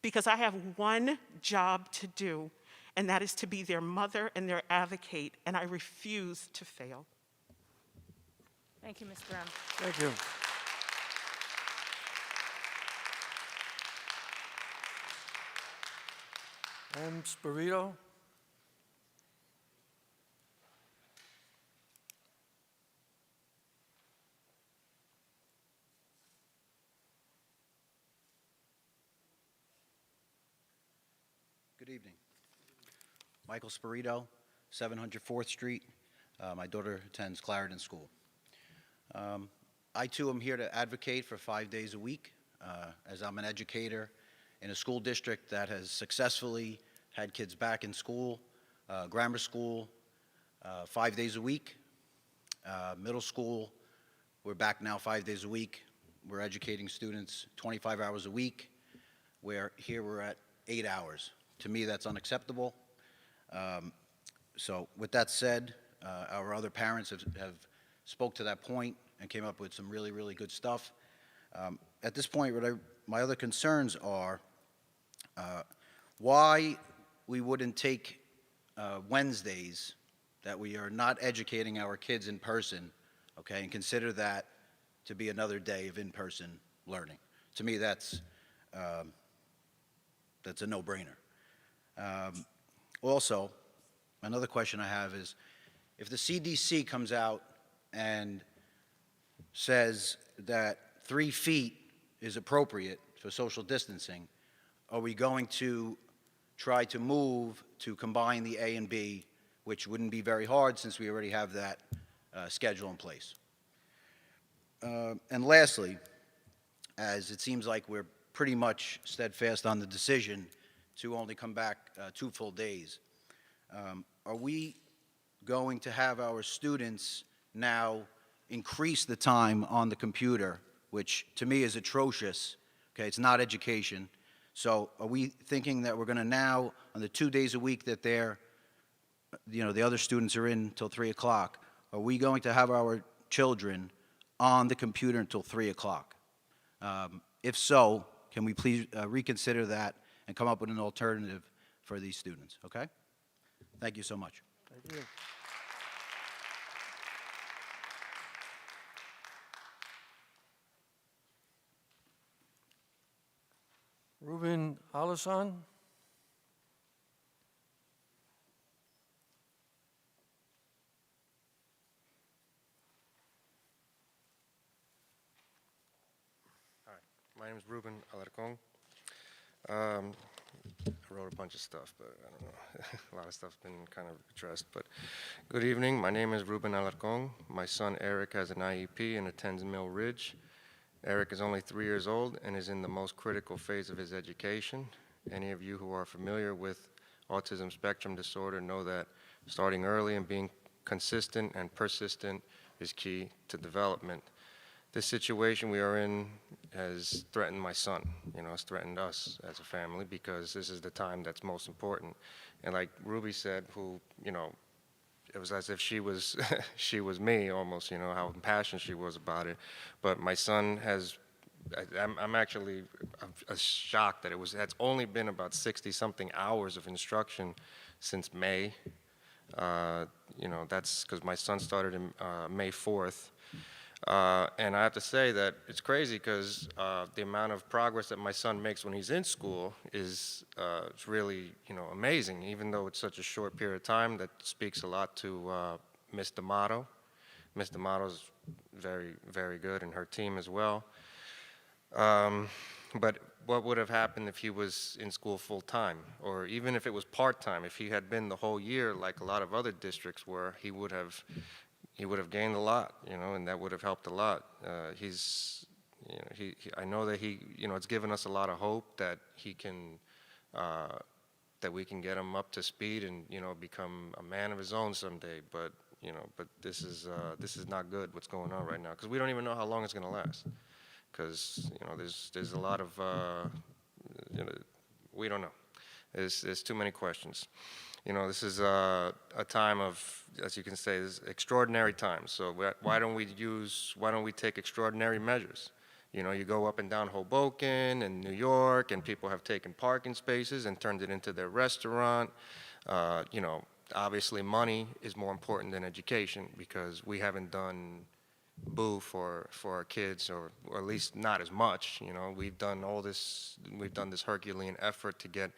because I have one job to do, and that is to be their mother and their advocate, and I refuse to fail. Thank you, Ms. Brown. Thank you. Spirito? Good evening. Michael Spirito, 704th Street. My daughter attends Clarendon School. I too am here to advocate for 5 days a week, as I'm an educator in a school district that has successfully had kids back in school, grammar school, 5 days a week. Middle school, we're back now 5 days a week. We're educating students 25 hours a week, where here we're at 8 hours. To me, that's unacceptable. So with that said, our other parents have spoke to that point and came up with some really, really good stuff. At this point, my other concerns are why we wouldn't take Wednesdays that we are not educating our kids in person, okay, and consider that to be another day of in-person learning. To me, that's a no-brainer. Also, another question I have is, if the CDC comes out and says that 3 feet is appropriate for social distancing, are we going to try to move to combine the A and B, which wouldn't be very hard since we already have that schedule in place? And lastly, as it seems like we're pretty much steadfast on the decision to only come back 2 full days, are we going to have our students now increase the time on the computer, which to me is atrocious? Okay, it's not education. So are we thinking that we're going to now, on the 2 days a week that they're the other students are in till 3 o'clock, are we going to have our children on the computer until 3 o'clock? If so, can we please reconsider that and come up with an alternative for these students, okay? Thank you so much. Thank you. Ruben Alasan? Hi, my name is Ruben Alarcon. I wrote a bunch of stuff, but I don't know. A lot of stuff's been kind of addressed. But good evening. My name is Ruben Alarcon. My son Eric has an IEP and attends Mill Ridge. Eric is only 3 years old and is in the most critical phase of his education. Any of you who are familiar with autism spectrum disorder know that starting early and being consistent and persistent is key to development. This situation we are in has threatened my son, it's threatened us as a family because this is the time that's most important. And like Ruby said, it was as if she was she was me almost, how impassioned she was about it. But my son has, I'm actually shocked that it's only been about 60-something hours of instruction since May. That's because my son started in May 4th. And I have to say that it's crazy because the amount of progress that my son makes when he's in school is it's really amazing, even though it's such a short period of time. That speaks a lot to Ms. D'Amato. Ms. D'Amato's very, very good, and her team as well. But what would have happened if he was in school full-time, or even if it was part-time? If he had been the whole year like a lot of other districts were, he would have gained a lot, and that would have helped a lot. I know that it's given us a lot of hope that he can, that we can get him up to speed and, become a man of his own someday. But, but this is not good what's going on right now, because we don't even know how long it's going to last. Because, there's a lot of, we don't know. There's too many questions. This is a time of, as you can say, this extraordinary times. So why don't we take extraordinary measures? You go up and down Hoboken and New York, and people have taken parking spaces and turned it into their restaurant. Obviously money is more important than education, because we haven't done boo for our kids, or at least not as much. We've done this Herculean effort to get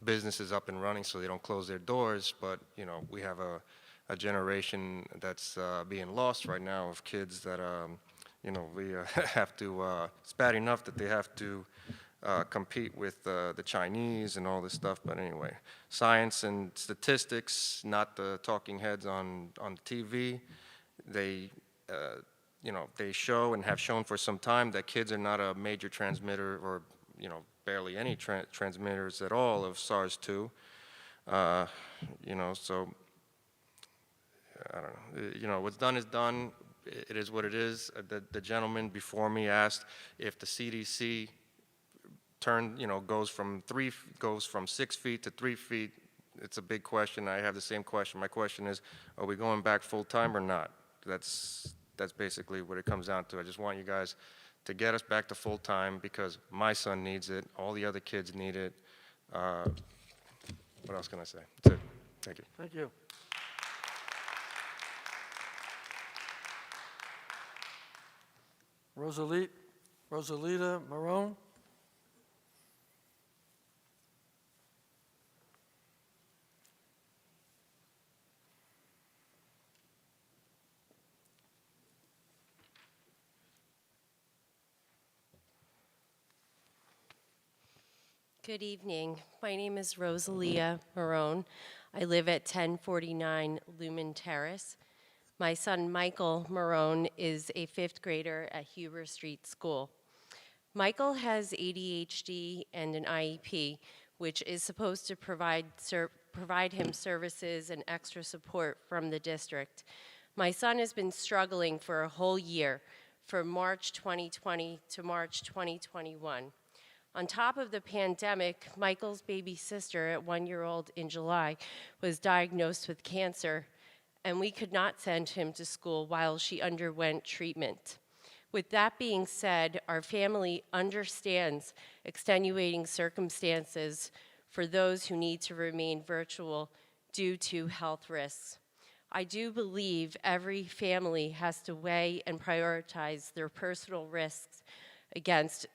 businesses up and running so they don't close their doors, but we have a generation that's being lost right now of kids that we have to, it's bad enough that they have to compete with the Chinese and all this stuff. But anyway, science and statistics, not the talking heads on TV, they show and have shown for some time that kids are not a major transmitter, or barely any transmitters at all of SARS-2. So I don't know. What's done is done. It is what it is. The gentleman before me asked if the CDC goes from 6 feet to 3 feet. It's a big question. I have the same question. My question is, are we going back full time or not? That's basically what it comes down to. I just want you guys to get us back to full time, because my son needs it. All the other kids need it. What else can I say? That's it. Thank you. Thank you. Rosalita Marone? Good evening. My name is Rosalia Marone. I live at 1049 Lumen Terrace. My son Michael Marone is a 5th grader at Huber Street School. Michael has ADHD and an IEP, which is supposed to provide him services and extra support from the district. My son has been struggling for a whole year, from March 2020 to March 2021. On top of the pandemic, Michael's baby sister at 1-year-old in July was diagnosed with cancer, and we could not send him to school while she underwent treatment. With that being said, our family understands extenuating circumstances for those who need to remain virtual due to health risks. I do believe every family has to weigh and prioritize their personal risks against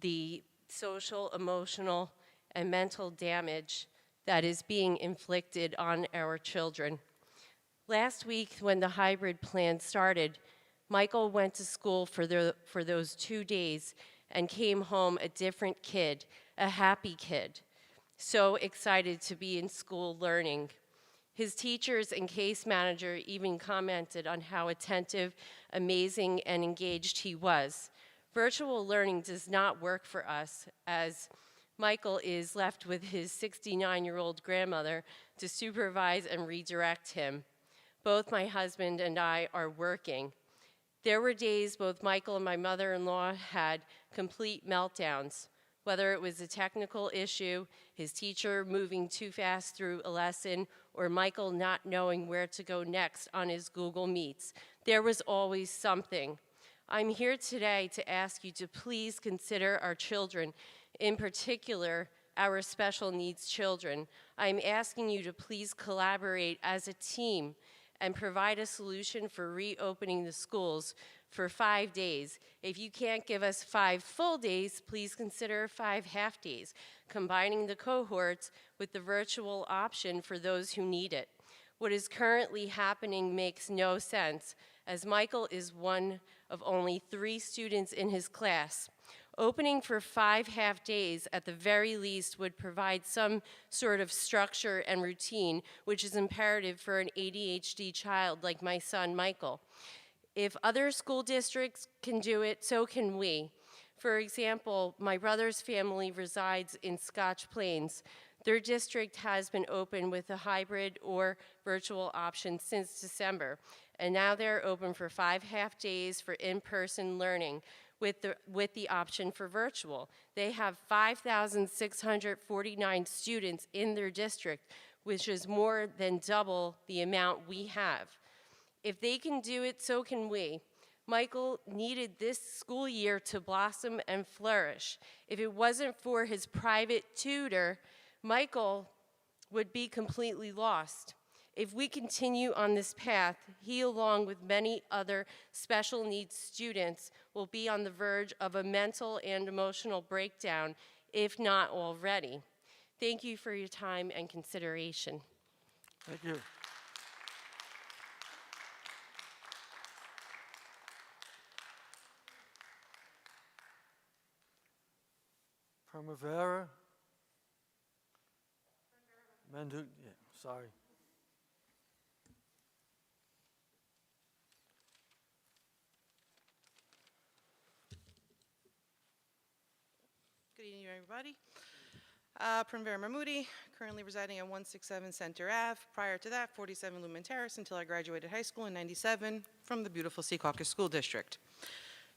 the social, emotional, and mental damage that is being inflicted on our children. Last week, when the hybrid plan started, Michael went to school for those 2 days and came home a different kid, a happy kid, so excited to be in school learning. His teachers and case manager even commented on how attentive, amazing, and engaged he was. Virtual learning does not work for us, as Michael is left with his 69-year-old grandmother to supervise and redirect him. Both my husband and I are working. There were days both Michael and my mother-in-law had complete meltdowns, whether it was a technical issue, his teacher moving too fast through a lesson, or Michael not knowing where to go next on his Google Meets. There was always something. I'm here today to ask you to please consider our children, in particular, our special needs children. I'm asking you to please collaborate as a team and provide a solution for reopening the schools for 5 days. If you can't give us 5 full days, please consider 5 half days, combining the cohorts with the virtual option for those who need it. What is currently happening makes no sense, as Michael is one of only 3 students in his class. Opening for 5 half days at the very least would provide some sort of structure and routine, which is imperative for an ADHD child like my son, Michael. If other school districts can do it, so can we. For example, my brother's family resides in Scotch Plains. Their district has been open with a hybrid or virtual option since December, and now they're open for 5 half days for in-person learning, with the option for virtual. They have 5,649 students in their district, which is more than double the amount we have. If they can do it, so can we. Michael needed this school year to blossom and flourish. If it wasn't for his private tutor, Michael would be completely lost. If we continue on this path, he, along with many other special needs students, will be on the verge of a mental and emotional breakdown, if not already. Thank you for your time and consideration. Thank you. Primavera. Mendu, yeah, sorry. Good evening, everybody. Primavera Mahmoudi, currently residing at 167 Center Ave. Prior to that, 47 Lumen Terrace until I graduated high school in '97 from the beautiful Secaucus School District.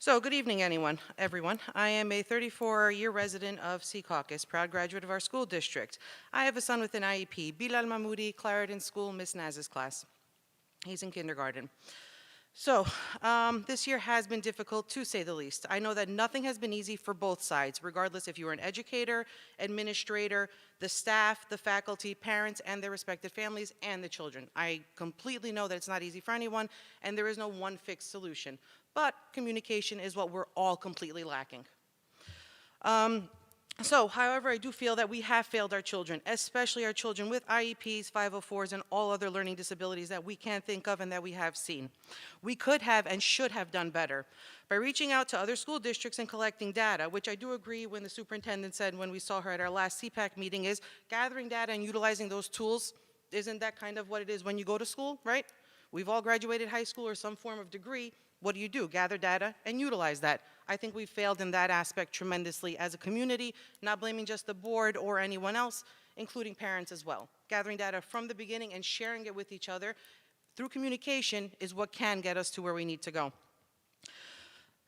So, good evening, everyone. I am a 34-year resident of Secaucus, proud graduate of our school district. I have a son with an IEP, Bilal Mahmoudi, Clarendon School, Miss Naz's class. He's in kindergarten. So, this year has been difficult, to say the least. I know that nothing has been easy for both sides, regardless if you are an educator, administrator, the staff, the faculty, parents, and their respective families, and the children. I completely know that it's not easy for anyone, and there is no one fixed solution. But communication is what we're all completely lacking. However, I do feel that we have failed our children, especially our children with IEPs, 504s, and all other learning disabilities that we can't think of and that we have seen. We could have and should have done better by reaching out to other school districts and collecting data, which I do agree when the superintendent said when we saw her at our last CPAC meeting is gathering data and utilizing those tools. Isn't that kind of what it is when you go to school, right? We've all graduated high school or some form of degree. What do? Gather data and utilize that. I think we failed in that aspect tremendously as a community, not blaming just the board or anyone else, including parents as well. Gathering data from the beginning and sharing it with each other through communication is what can get us to where we need to go.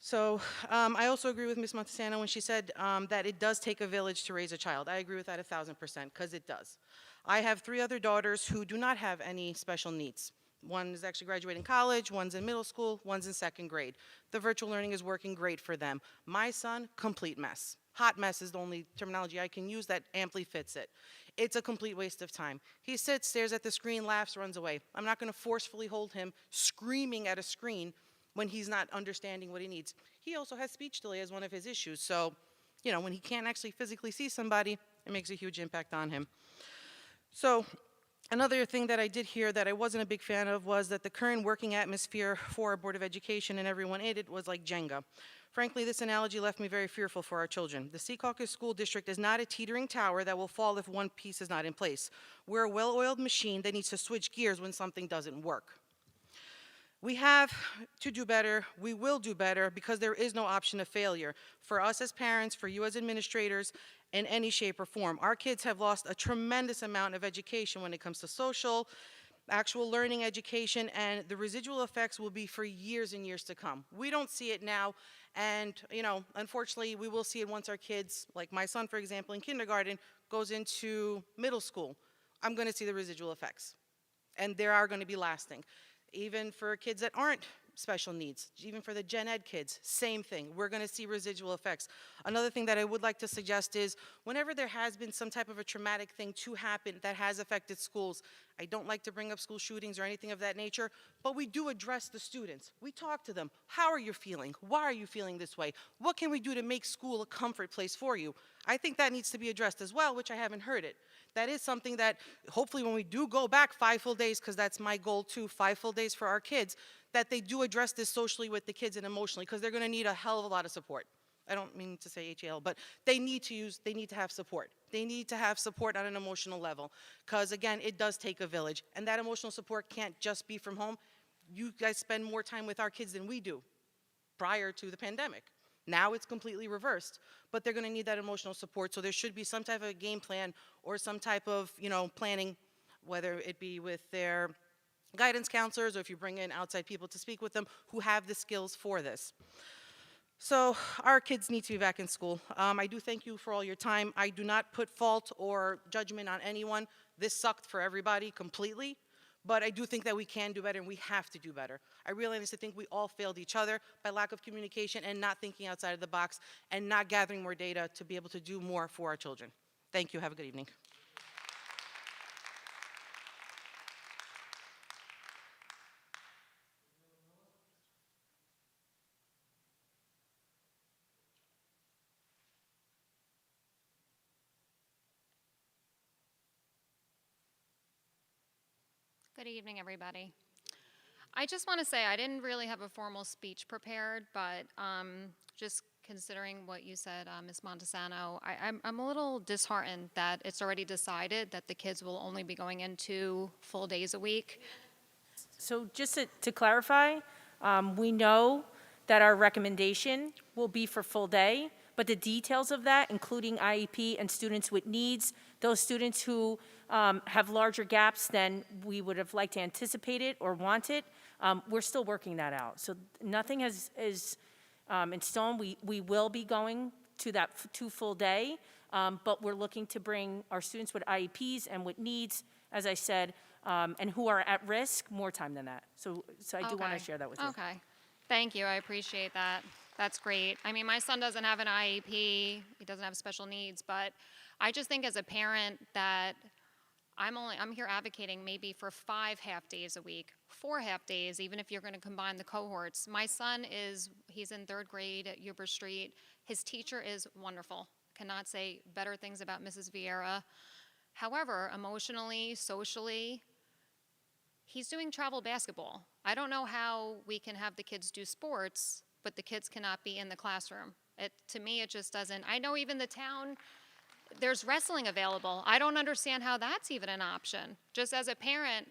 So I also agree with Ms. Montesano when she said that it does take a village to raise a child. I agree with that 1,000%, because it does. I have 3 other daughters who do not have any special needs. One is actually graduating college, one's in middle school, one's in 2nd grade. The virtual learning is working great for them. My son, complete mess. Hot mess is the only terminology I can use that amply fits it. It's a complete waste of time. He sits, stares at the screen, laughs, runs away. I'm not going to forcefully hold him screaming at a screen when he's not understanding what he needs. He also has speech delay as one of his issues. So, you know, when he can't actually physically see somebody, it makes a huge impact on him. So another thing that I did hear that I wasn't a big fan of was that the current working atmosphere for our Board of Education and everyone in it was like Jenga. Frankly, this analogy left me very fearful for our children. The Secaucus School District is not a teetering tower that will fall if one piece is not in place. We're a well-oiled machine that needs to switch gears when something doesn't work. We have to do better, we will do better, because there is no option of failure. For us as parents, for you as administrators, in any shape or form. Our kids have lost a tremendous amount of education when it comes to social, actual learning education, and the residual effects will be for years and years to come. We don't see it now, and you know, unfortunately, we will see it once our kids, like my son, for example, in kindergarten, goes into middle school. I'm going to see the residual effects, and they are going to be lasting. Even for kids that aren't special needs, even for the gen ed kids, same thing. We're going to see residual effects. Another thing that I would like to suggest is whenever there has been some type of a traumatic thing to happen that has affected schools, I don't like to bring up school shootings or anything of that nature, but we do address the students. We talk to them. How are you feeling? Why are you feeling this way? What can we do to make school a comfort place for you? I think that needs to be addressed as well, which I haven't heard it. That is something that hopefully when we do go back 5 full days, because that's my goal too, 5 full days for our kids, that they do address this socially with the kids and emotionally, because they're going to need a hell of a lot of support. I don't mean to say HAL, but they need to have support. They need to have support on an emotional level, because again, it does take a village, and that emotional support can't just be from home. You guys spend more time with our kids than we do prior to the pandemic. Now it's completely reversed, but they're going to need that emotional support, so there should be some type of game plan or some type of, you know, planning, whether it be with their guidance counselors or if you bring in outside people to speak with them who have the skills for this. So our kids need to be back in school. I do thank you for all your time. I do not put fault or judgment on anyone. This sucked for everybody completely. But I do think that we can do better, and we have to do better. I really honestly think we all failed each other by lack of communication and not thinking outside of the box and not gathering more data to be able to do more for our children. Thank you. Have a good evening. Good evening, everybody. I just want to say I didn't really have a formal speech prepared, but just considering what you said, Ms. Montesano, I'm a little disheartened that it's already decided that the kids will only be going in 2 full days a week. So just to clarify, we know that our recommendation will be for full day, but the details of that, including IEP and students with needs, those students who have larger gaps than we would have liked to anticipate it or wanted, we're still working that out. So nothing is in stone. We will be going to that 2 full day, but we're looking to bring our students with IEPs and with needs, as I said, and who are at risk, more time than that. So I do want to share that with you. Okay. Thank you. I appreciate that. That's great. I mean, my son doesn't have an IEP. He doesn't have special needs, but I just think as a parent that I'm here advocating maybe for 5 half days a week, 4 half days, even if you're going to combine the cohorts. My son he's in 3rd grade at Huber Street. His teacher is wonderful. Cannot say better things about Mrs. Vieira. However, emotionally, socially, he's doing travel basketball. I don't know how we can have the kids do sports, but the kids cannot be in the classroom. To me, it just doesn't. I know even the town, there's wrestling available. I don't understand how that's even an option. Just as a parent,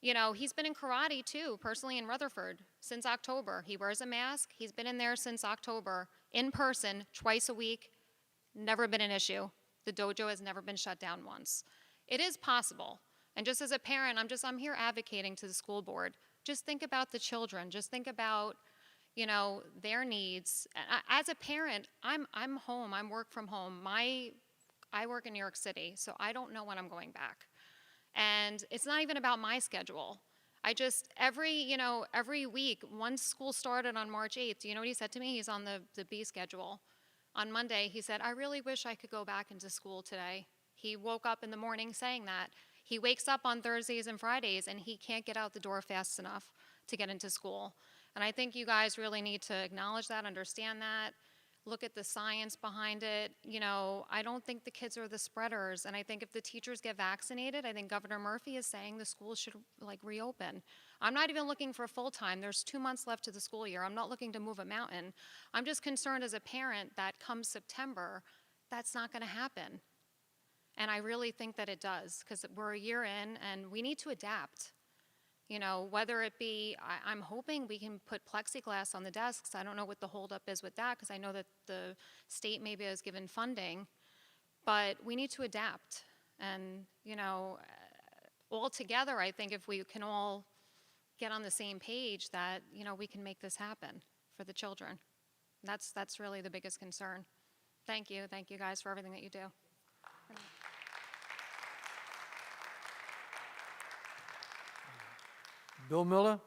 you know, he's been in karate too, personally in Rutherford, since October. He wears a mask. He's been in there since October, in person, twice a week. Never been an issue. The dojo has never been shut down once. It is possible. And just as a parent, I'm here advocating to the school board. Just think about the children. Just think about, their needs. As a parent, I'm home. I'm work from home. I work in New York City, so I don't know when I'm going back. And it's not even about my schedule. I just, every week, once school started on March 8th, do you know what he said to me? He's on the B schedule. On Monday, he said, I really wish I could go back into school today. He woke up in the morning saying that. He wakes up on Thursdays and Fridays, and he can't get out the door fast enough to get into school. And I think you guys really need to acknowledge that, understand that, look at the science behind it. I don't think the kids are the spreaders. And I think if the teachers get vaccinated, I think Governor Murphy is saying the schools should reopen. I'm not even looking for full-time. There's 2 months left to the school year. I'm not looking to move a mountain. I'm just concerned as a parent that come September, that's not going to happen. And I really think that it does, because we're a year in and we need to adapt. Whether it be, I'm hoping we can put plexiglass on the desks. I don't know what the holdup is with that, because I know that the state maybe has given funding, but we need to adapt. And, all together, I think if we can all get on the same page that, we can make this happen for the children. That's really the biggest concern. Thank you. Thank you guys for everything that you do. Bill Miller?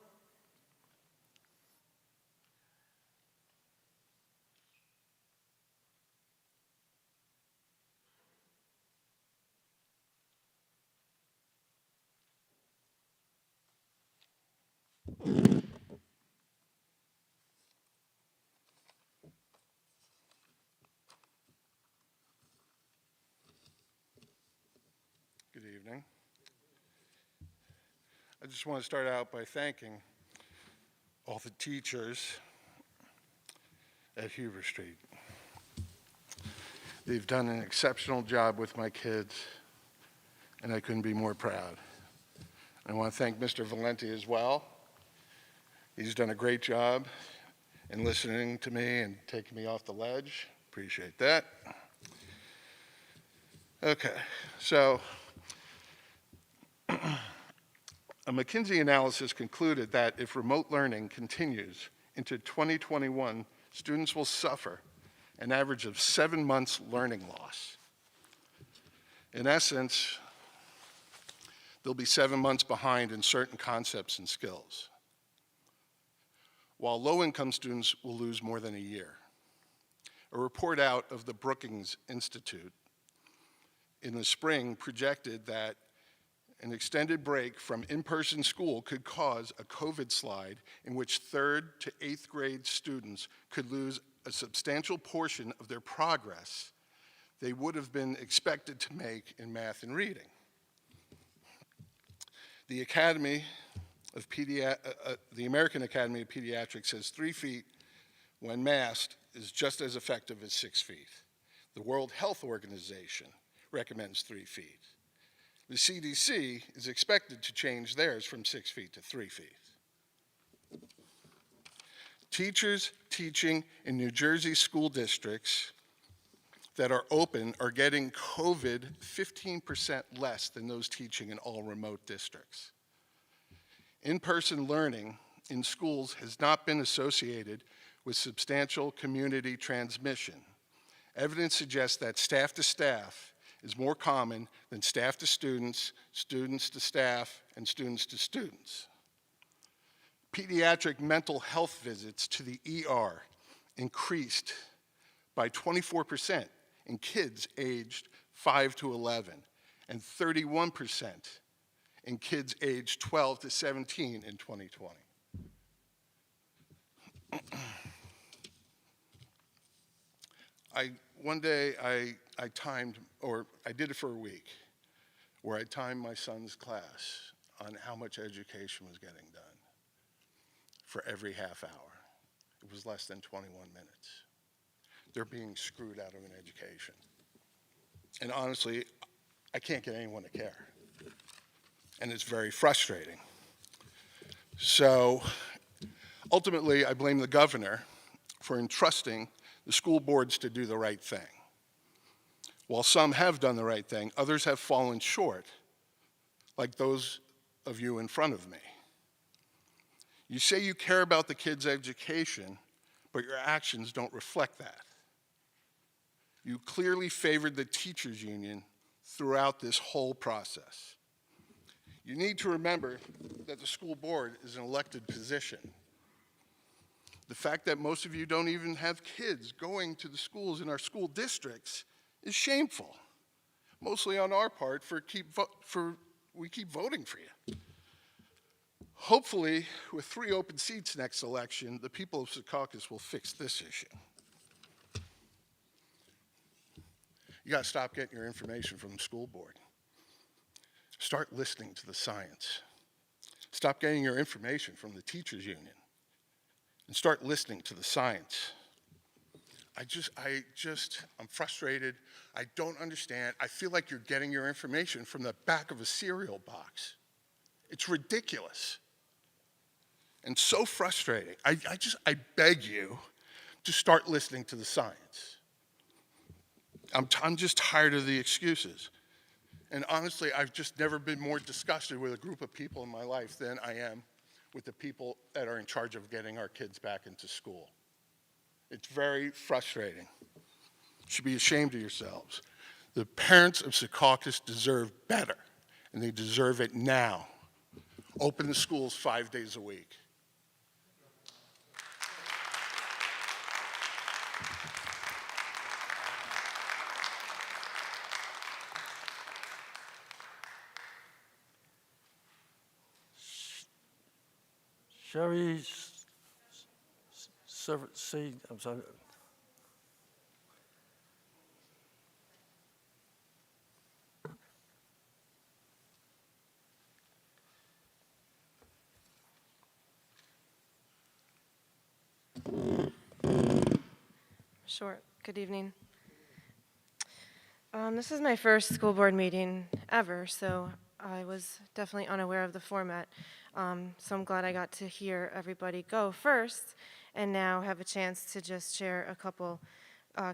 Good evening. I just want to start out by thanking all the teachers at Huber Street. They've done an exceptional job with my kids, and I couldn't be more proud. I want to thank Mr. Valenti as well. He's done a great job in listening to me and taking me off the ledge. Appreciate that. Okay, so a McKinsey analysis concluded that if remote learning continues into 2021, students will suffer an average of 7 months learning loss. In essence, they'll be 7 months behind in certain concepts and skills, while low-income students will lose more than a year. A report out of the Brookings Institute in the spring projected that an extended break from in-person school could cause a COVID slide in which 3rd to 8th grade students could lose a substantial portion of their progress they would have been expected to make in math and reading. The American Academy of Pediatrics says 3 feet when masked is just as effective as 6 feet. The World Health Organization recommends 3 feet. The CDC is expected to change theirs from 6 feet to 3 feet. Teachers teaching in New Jersey school districts that are open are getting COVID 15% less than those teaching in all remote districts. In-person learning in schools has not been associated with substantial community transmission. Evidence suggests that staff to staff is more common than staff to students, students to staff, and students to students. Pediatric mental health visits to the ER increased by 24% in kids aged 5 to 11 and 31% in kids aged 12 to 17 in 2020. One day I timed, or I did it for a week, where I timed my son's class on how much education was getting done for every half hour. It was less than 21 minutes. They're being screwed out of an education. And honestly, I can't get anyone to care. And it's very frustrating. So ultimately, I blame the governor for entrusting the school boards to do the right thing. While some have done the right thing, others have fallen short, like those of you in front of me. You say you care about the kids' education, but your actions don't reflect that. You clearly favored the teachers' union throughout this whole process. You need to remember that the school board is an elected position. The fact that most of you don't even have kids going to the schools in our school districts is shameful, mostly on our part we keep voting for you. Hopefully, with 3 open seats next election, the people of Secaucus will fix this issue. You got to stop getting your information from the school board. Start listening to the science. Stop getting your information from the teachers' union and start listening to the science. I'm frustrated. I don't understand. I feel like you're getting your information from the back of a cereal box. It's ridiculous and so frustrating. I beg you to start listening to the science. I'm just tired of the excuses. And honestly, I've just never been more disgusted with a group of people in my life than I am with the people that are in charge of getting our kids back into school. It's very frustrating. You should be ashamed of yourselves. The parents of Secaucus deserve better, and they deserve it now. Open the schools 5 days a week. Sherry, I'm sorry. Sure. Good evening. This is my first school board meeting ever, so I was definitely unaware of the format. So I'm glad I got to hear everybody go first and now have a chance to just share a couple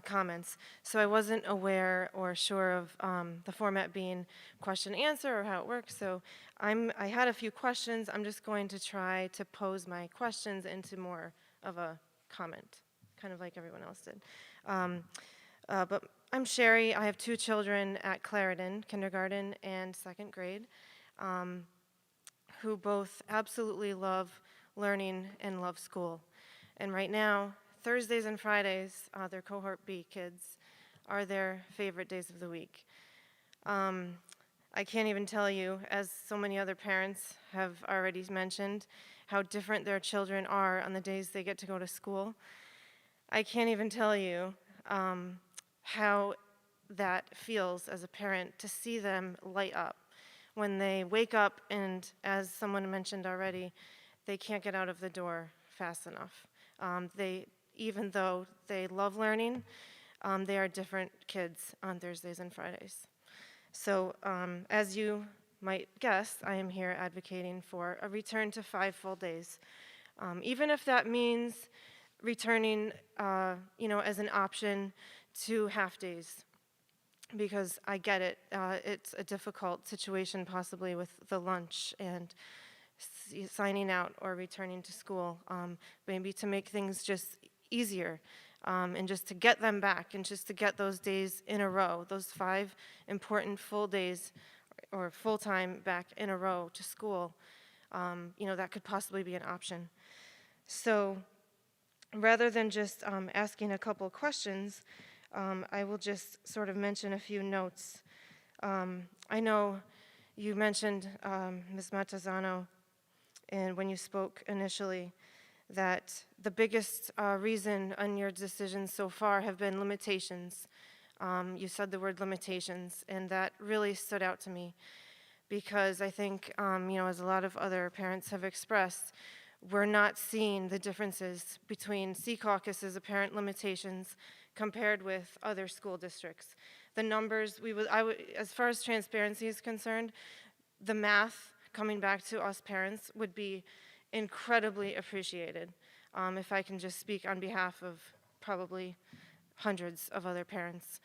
comments. So I wasn't aware or sure of the format being question answer or how it works. So I had a few questions. I'm just going to try to pose my questions into more of a comment, kind of like everyone else did. But I'm Sherry. I have 2 children at Clarendon, kindergarten and 2nd grade, who both absolutely love learning and love school. And right now, Thursdays and Fridays, their cohort B kids, are their favorite days of the week. I can't even tell you, as so many other parents have already mentioned, how different their children are on the days they get to go to school. I can't even tell you how that feels as a parent to see them light up when they wake up and, as someone mentioned already, they can't get out of the door fast enough. Even though they love learning, they are different kids on Thursdays and Fridays. So as you might guess, I am here advocating for a return to 5 full days. Even if that means returning, as an option to half days, because I get it. It's a difficult situation possibly with the lunch and signing out or returning to school, maybe to make things just easier and just to get them back and just to get those days in a row, those 5 important full days or full time back in a row to school, that could possibly be an option. So rather than just asking a couple questions, I will just sort of mention a few notes. I know you mentioned, Ms. Matazano, and when you spoke initially, that the biggest reason on your decisions so far have been limitations. You said the word limitations, and that really stood out to me because I think, as a lot of other parents have expressed, we're not seeing the differences between Secaucus's apparent limitations compared with other school districts. The numbers, as far as transparency is concerned, the math coming back to us parents would be incredibly appreciated. If I can just speak on behalf of probably hundreds of other parents,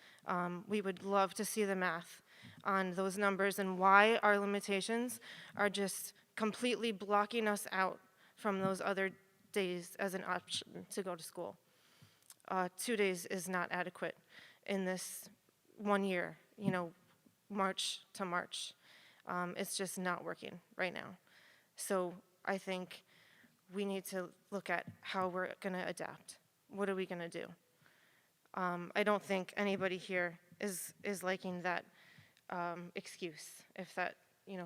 we would love to see the math on those numbers and why our limitations are just completely blocking us out from those other days as an option to go to school. 2 days is not adequate in this 1 year, March to March. It's just not working right now. So I think we need to look at how we're going to adapt. What are we going to do? I don't think anybody here is liking that excuse, if that,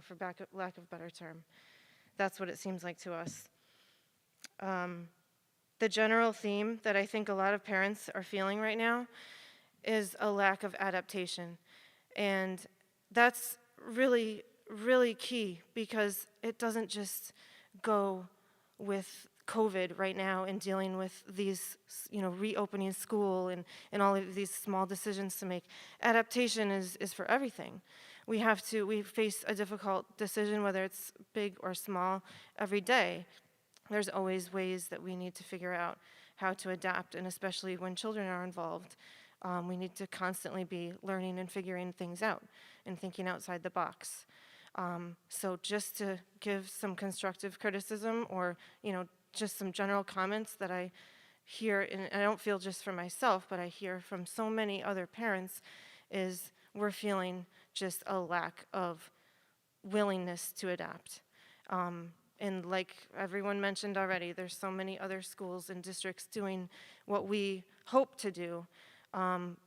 for lack of a better term. That's what it seems like to us. The general theme that I think a lot of parents are feeling right now is a lack of adaptation. And that's really, really key, because it doesn't just go with COVID right now and dealing with these, reopening school and all of these small decisions to make. Adaptation is for everything. We face a difficult decision, whether it's big or small, every day. There's always ways that we need to figure out how to adapt, and especially when children are involved, we need to constantly be learning and figuring things out and thinking outside the box. So just to give some constructive criticism, or just some general comments that I hear, and I don't feel just for myself, but I hear from so many other parents, is we're feeling just a lack of willingness to adapt. And like everyone mentioned already, there's so many other schools and districts doing what we hope to do.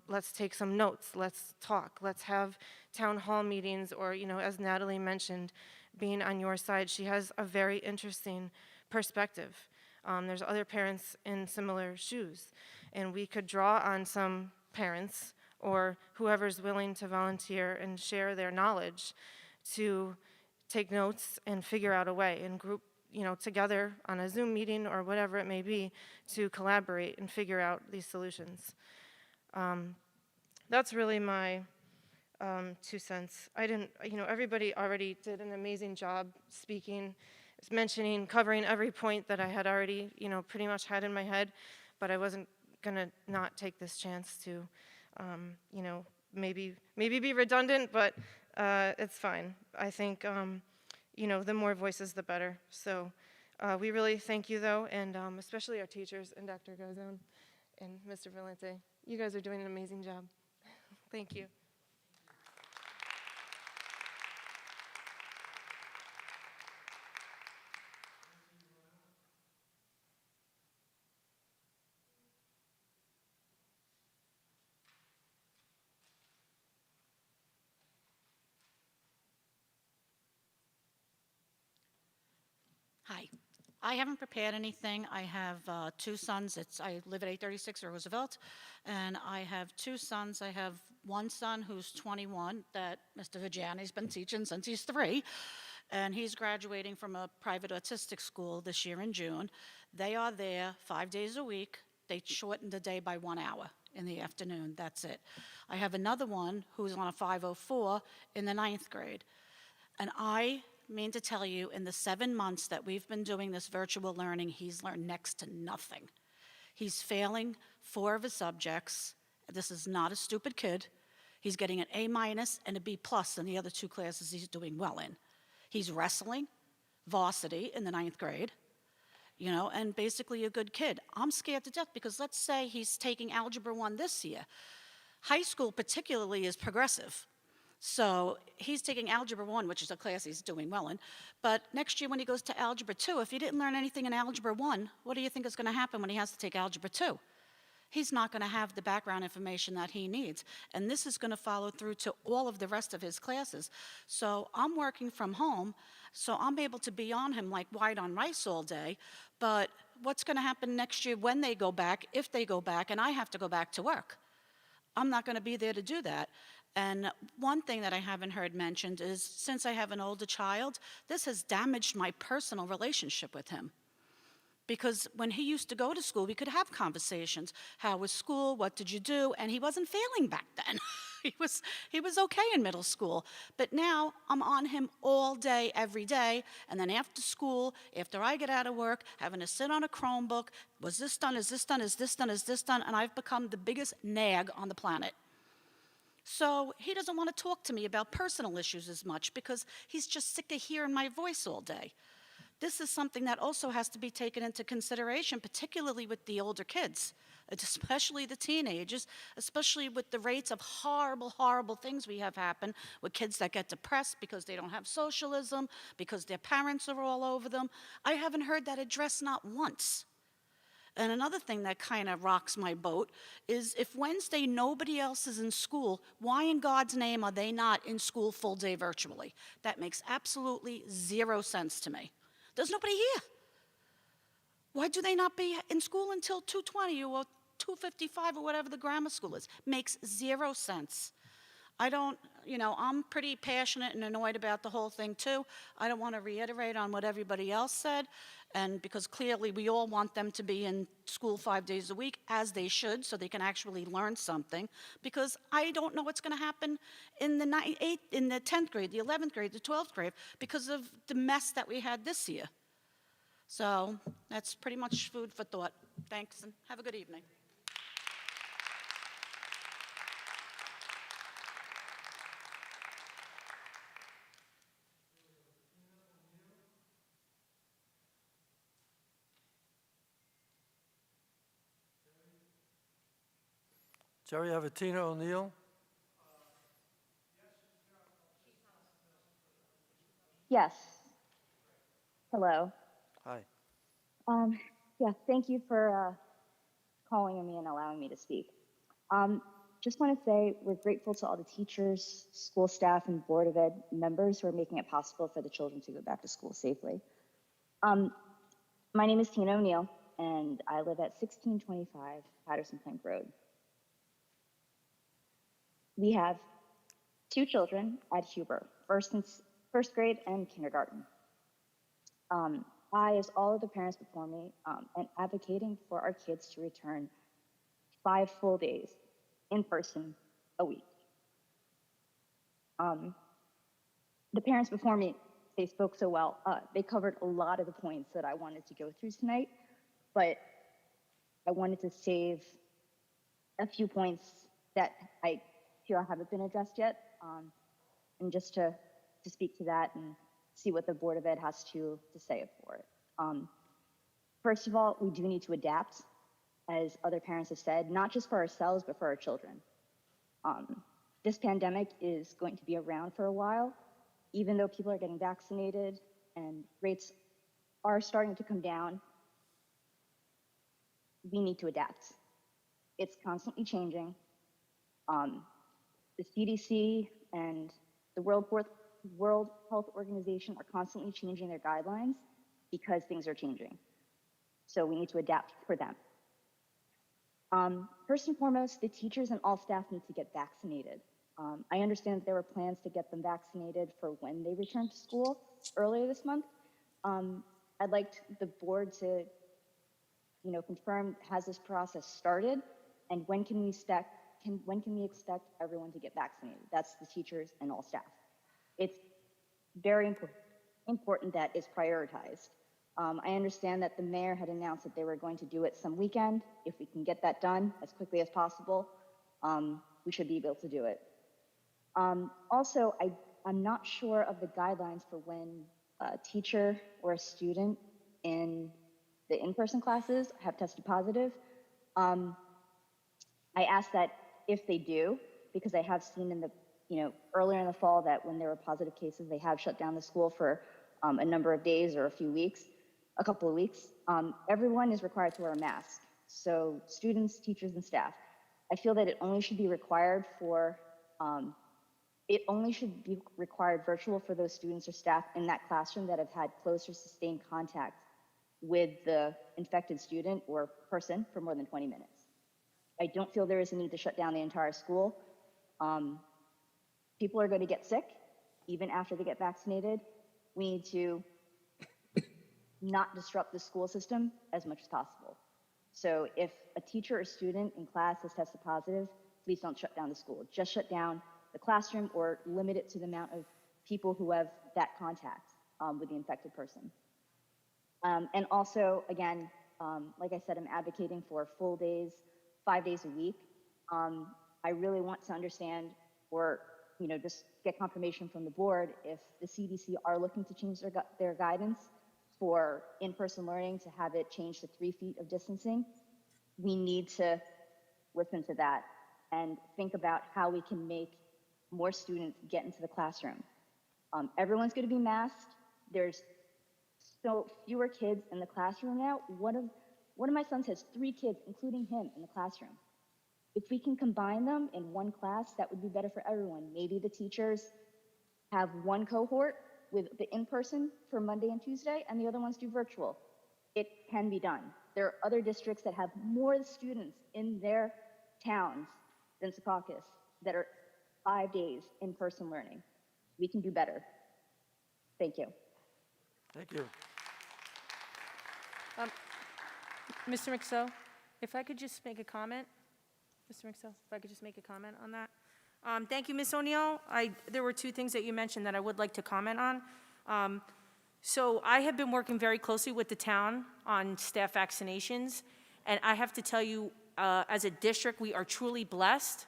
Let's take some notes, let's talk, let's have town hall meetings, or, as Natalie mentioned, being on your side, she has a very interesting perspective. There's other parents in similar shoes, and we could draw on some parents or whoever's willing to volunteer and share their knowledge to take notes and figure out a way, and group, together on a Zoom meeting or whatever it may be, to collaborate and figure out these solutions. That's really my 2 cents. Everybody already did an amazing job speaking, covering every point that I had already, pretty much had in my head, but I wasn't gonna not take this chance to, maybe be redundant, but it's fine. I think, the more voices, the better. So we really thank you, though, and especially our teachers and Dr. Gozon and Mr. Valente. You guys are doing an amazing job. Thank you. Hi. I haven't prepared anything. I have 2 sons. I live at 836 Roosevelt, and I have 2 sons. I have one son who's 21 that Mr. Vigiani's been teaching since he's 3, and he's graduating from a private autistic school this year in June. They are there 5 days a week. They shortened the day by 1 hour in the afternoon. That's it. I have another one who's on a 504 in the 9th grade, and I mean to tell you, in the 7 months that we've been doing this virtual learning, he's learned next to nothing. He's failing 4 of his subjects. This is not a stupid kid. He's getting an A- and a B+ in the other 2 classes he's doing well in. He's wrestling, varsity in the 9th grade, and basically a good kid. I'm scared to death, because let's say he's taking Algebra 1 this year. High school particularly is progressive. So he's taking Algebra 1, which is a class he's doing well in, but next year when he goes to Algebra 2, if he didn't learn anything in Algebra 1, what do you think is going to happen when he has to take Algebra 2? He's not going to have the background information that he needs, and this is going to follow through to all of the rest of his classes. So I'm working from home, so I'm able to be on him like white on rice all day, but what's going to happen next year when they go back, if they go back, and I have to go back to work? I'm not going to be there to do that. And one thing that I haven't heard mentioned is, since I have an older child, this has damaged my personal relationship with him. Because when he used to go to school, we could have conversations. How was school? What did you do? And he wasn't failing back then. he was okay in middle school. But now I'm on him all day, every day. And then after school, after I get out of work, having to sit on a Chromebook. Was this done? Is this done? Is this done? Is this done? And I've become the biggest nag on the planet. So he doesn't want to talk to me about personal issues as much, because he's just sick of hearing my voice all day. this is something that also has to be taken into consideration, particularly with the older kids, especially the teenagers, especially with the rates of horrible, horrible things we have happen with kids that get depressed because they don't have socialism, because their parents are all over them. I haven't heard that addressed not once. And another thing that kind of rocks my boat is if Wednesday nobody else is in school, why in God's name are they not in school full day virtually? That makes absolutely zero sense to me. There's nobody here. Why do they not be in school until 2:20 or 2:55 or whatever the grammar school is? Makes zero sense. I don't, I'm pretty passionate and annoyed about the whole thing too. I don't want to reiterate on what everybody else said, and because clearly we all want them to be in school 5 days a week, as they should, so they can actually learn something, because I don't know what's going to happen in the 10th grade, the 11th grade, the 12th grade, because of the mess that we had this year. So that's pretty much food for thought. Thanks, and have a good evening. Jerry Avatina O'Neill. Yes. Hello. Hi. Yeah, thank you for calling on me and allowing me to speak. Just want to say we're grateful to all the teachers, school staff, and Board of Ed members who are making it possible for the children to go back to school safely. My name is Tina O'Neill, and I live at 1625 Patterson Plank Road. We have 2 children at Huber, first grade and kindergarten. I, as all of the parents before me, am advocating for our kids to return 5 full days in person a week. The parents before me, they spoke so well. They covered a lot of the points that I wanted to go through tonight, but I wanted to save a few points that I feel haven't been addressed yet, and just to speak to that and see what the Board of Ed has to say for it. First of all, we do need to adapt, as other parents have said, not just for ourselves, but for our children. This pandemic is going to be around for a while, even though people are getting vaccinated and rates are starting to come down. We need to adapt. It's constantly changing. The CDC and the World Health Organization are constantly changing their guidelines because things are changing. So we need to adapt for them. First and foremost, the teachers and all staff need to get vaccinated. I understand that there were plans to get them vaccinated for when they return to school earlier this month. I'd like the board to, confirm, has this process started, and when can we expect everyone to get vaccinated? That's the teachers and all staff. It's very important that it's prioritized. I understand that the mayor had announced that they were going to do it some weekend. If we can get that done as quickly as possible, we should be able to do it. Also, I'm not sure of the guidelines for when a teacher or a student in the in-person classes have tested positive. I ask that if they do, because I have seen in the, earlier in the fall that when there were positive cases, they have shut down the school for a number of days or a couple of weeks. Everyone is required to wear a mask. So students, teachers, and staff. I feel that it only should be required virtual for those students or staff in that classroom that have had close or sustained contact with the infected student or person for more than 20 minutes. I don't feel there is a need to shut down the entire school. People are going to get sick even after they get vaccinated. We need to not disrupt the school system as much as possible. So if a teacher or student in class has tested positive, please don't shut down the school. Just shut down the classroom or limit it to the amount of people who have that contact with the infected person. And also, again, like I said, I'm advocating for full days, 5 days a week. I really want to understand or just get confirmation from the board if the CDC are looking to change their guidance for in-person learning to have it change to 3 feet of distancing, we need to listen to that and think about how we can make more students get into the classroom. Everyone's going to be masked. There's so fewer kids in the classroom now. One of my sons has 3 kids, including him, in the classroom. If we can combine them in one class, that would be better for everyone. Maybe the teachers have one cohort with the in-person for Monday and Tuesday, and the other ones do virtual. It can be done. There are other districts that have more students in their towns than Secaucus that are 5 days in-person learning. We can do better. Thank you. Thank you. Mr. McSo, if I could just make a comment? Mr. McSo, if I could just make a comment on that? Thank you, Ms. O'Neill. There were 2 things that you mentioned that I would like to comment on. So I have been working very closely with the town on staff vaccinations, and I have to tell you, as a district, we are truly blessed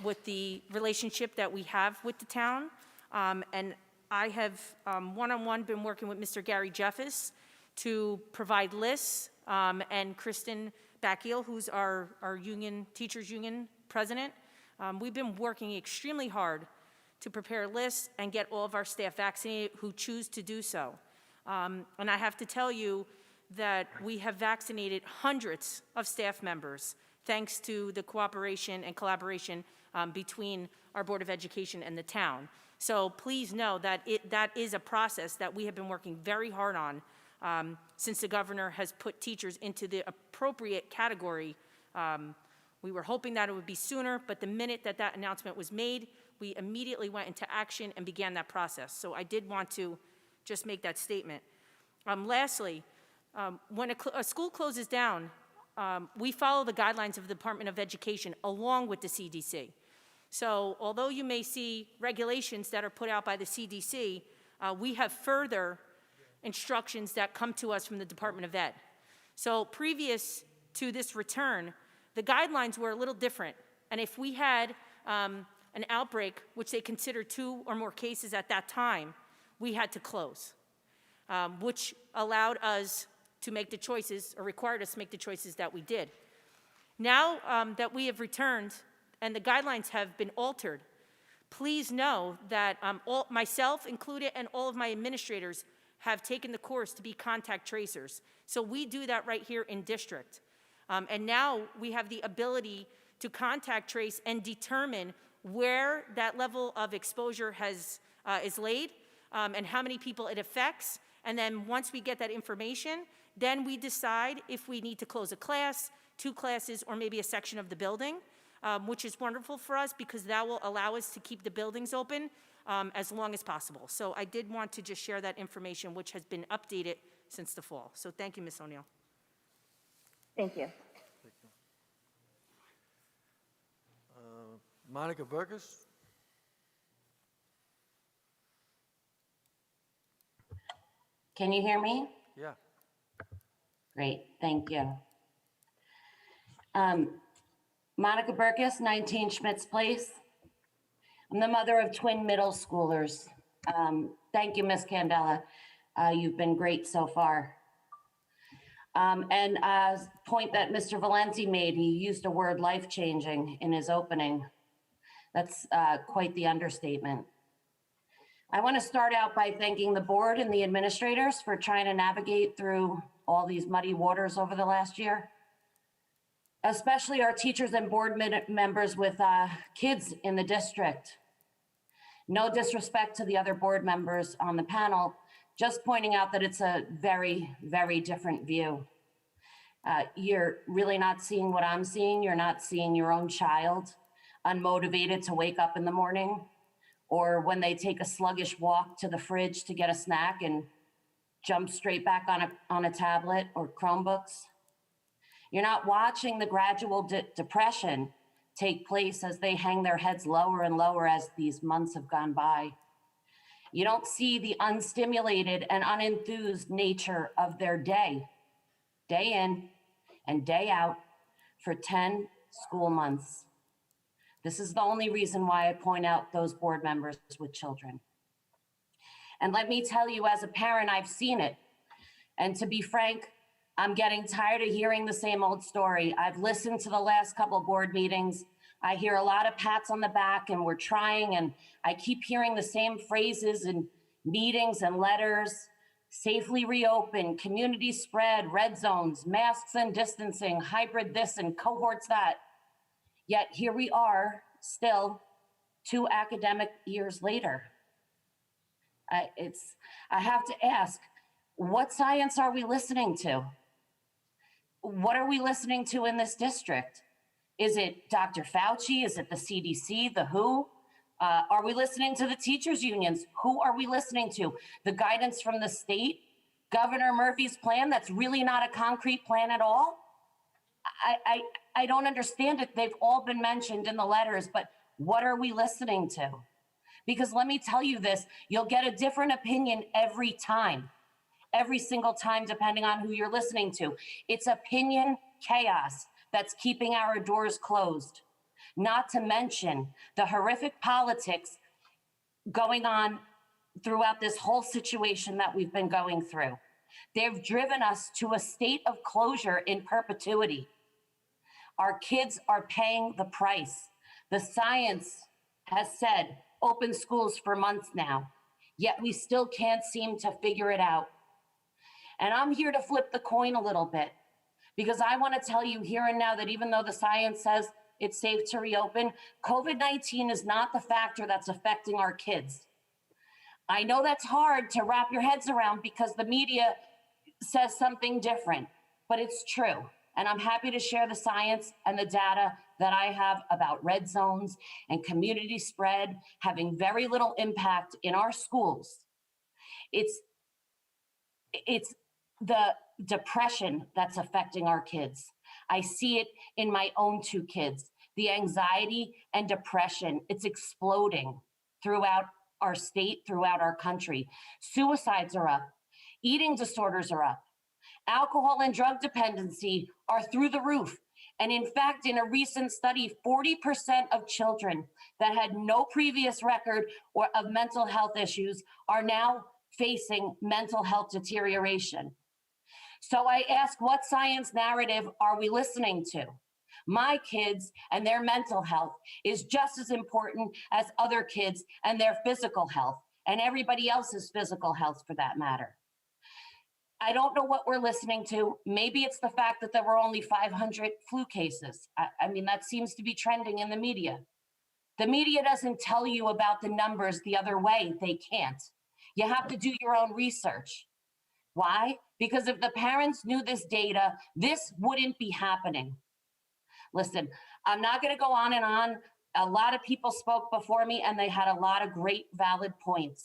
with the relationship that we have with the town. And I have one-on-one been working with Mr. Gary Jeffis to provide lists, and Kristen Backiel, who's our union, teachers union president. We've been working extremely hard to prepare lists and get all of our staff vaccinated who choose to do so. And I have to tell you that we have vaccinated hundreds of staff members thanks to the cooperation and collaboration between our Board of Education and the town. So please know that that is a process that we have been working very hard on since the governor has put teachers into the appropriate category. We were hoping that it would be sooner, but the minute that that announcement was made, we immediately went into action and began that process. So I did want to just make that statement. Lastly, when a school closes down, we follow the guidelines of the Department of Education along with the CDC. So although you may see regulations that are put out by the CDC, we have further instructions that come to us from the Department of Ed. So previous to this return, the guidelines were a little different. And if we had an outbreak, which they considered 2 or more cases at that time, we had to close, which allowed us to make the choices, or required us to make the choices that we did. Now that we have returned and the guidelines have been altered, please know that myself included and all of my administrators have taken the course to be contact tracers. So we do that right here in district. And now we have the ability to contact trace and determine where that level of exposure is laid and how many people it affects. And then once we get that information, then we decide if we need to close a class, 2 classes, or maybe a section of the building, which is wonderful for us because that will allow us to keep the buildings open as long as possible. So I did want to just share that information, which has been updated since the fall. So thank you, Ms. O'Neill. Thank you. Monica Burgess. Can you hear me? Yeah. Great, thank you. Monica Burgess, 19 Schmitz Place. I'm the mother of twin middle schoolers. Thank you, Ms. Candela. You've been great so far. And a point that Mr. Valenti made, he used the word life-changing in his opening. That's quite the understatement. I want to start out by thanking the board and the administrators for trying to navigate through all these muddy waters over the last year, especially our teachers and board members with kids in the district. No disrespect to the other board members on the panel, just pointing out that it's a very, very different view. You're really not seeing what I'm seeing. You're not seeing your own child unmotivated to wake up in the morning, or when they take a sluggish walk to the fridge to get a snack and jump straight back on a tablet or Chromebooks. You're not watching the gradual depression take place as they hang their heads lower and lower as these months have gone by. You don't see the unstimulated and unenthused nature of their day in and day out for 10 school months. This is the only reason why I point out those board members with children. And let me tell you, as a parent, I've seen it And to be frank, I'm getting tired of hearing the same old story. I've listened to the last couple board meetings. I hear a lot of pats on the back and we're trying, and I keep hearing the same phrases in meetings and letters. Safely reopen, community spread, red zones, masks and distancing, hybrid this and cohorts that. Yet here we are still 2 academic years later. I have to ask, what science are we listening to? What are we listening to in this district? Is it Dr. Fauci? Is it the CDC, the WHO? Are we listening to the teachers' unions? Who are we listening to? The guidance from the state? Governor Murphy's plan that's really not a concrete plan at all? I don't understand it. They've all been mentioned in the letters, but what are we listening to? Because let me tell you this, you'll get a different opinion every time, every single time, depending on who you're listening to. It's opinion chaos that's keeping our doors closed. Not to mention the horrific politics going on throughout this whole situation that we've been going through. They've driven us to a state of closure in perpetuity. Our kids are paying the price. The science has said open schools for months now, yet we still can't seem to figure it out. And I'm here to flip the coin a little bit, because I want to tell you here and now that even though the science says it's safe to reopen, COVID-19 is not the factor that's affecting our kids. I know that's hard to wrap your heads around because the media says something different, but it's true. And I'm happy to share the science and the data that I have about red zones and community spread having very little impact in our schools. It's the depression that's affecting our kids. I see it in my own 2 kids. The anxiety and depression, it's exploding throughout our state, throughout our country. Suicides are up. Eating disorders are up. Alcohol and drug dependency are through the roof. And in fact, in a recent study, 40% of children that had no previous record of mental health issues are now facing mental health deterioration. So I ask, what science narrative are we listening to? My kids and their mental health is just as important as other kids and their physical health, and everybody else's physical health for that matter. I don't know what we're listening to. Maybe it's the fact that there were only 500 flu cases. I mean, that seems to be trending in the media. The media doesn't tell you about the numbers the other way. They can't. You have to do your own research. Why? Because if the parents knew this data, this wouldn't be happening. Listen, I'm not going to go on and on. A lot of people spoke before me and they had a lot of great valid points.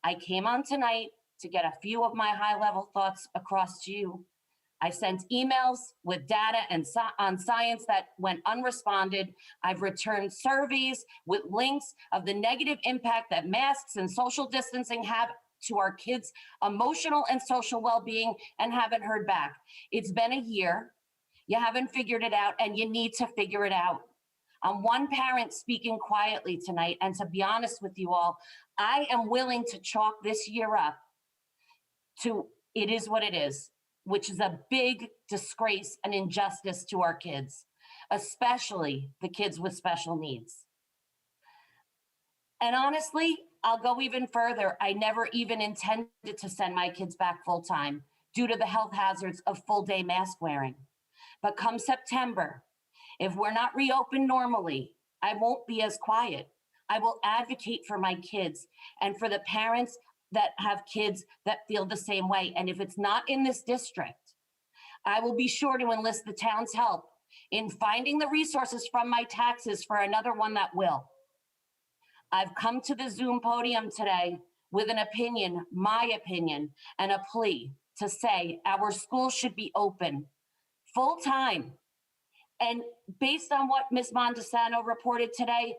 I came on tonight to get a few of my high-level thoughts across to you. I sent emails with data and on science that went unresponded. I've returned surveys with links of the negative impact that masks and social distancing have to our kids' emotional and social well-being, and haven't heard back. It's been a year. You haven't figured it out, and you need to figure it out. I'm one parent speaking quietly tonight, and to be honest with you all, I am willing to chalk this year up to it is what it is, which is a big disgrace and injustice to our kids, especially the kids with special needs. And honestly, I'll go even further. I never even intended to send my kids back full time due to the health hazards of full day mask wearing. But come September, if we're not reopened normally, I won't be as quiet. I will advocate for my kids and for the parents that have kids that feel the same way. And if it's not in this district, I will be sure to enlist the town's help in finding the resources from my taxes for another one that will. I've come to the Zoom podium today with an opinion, my opinion, and a plea to say our schools should be open full time. And based on what Ms. Montesano reported today,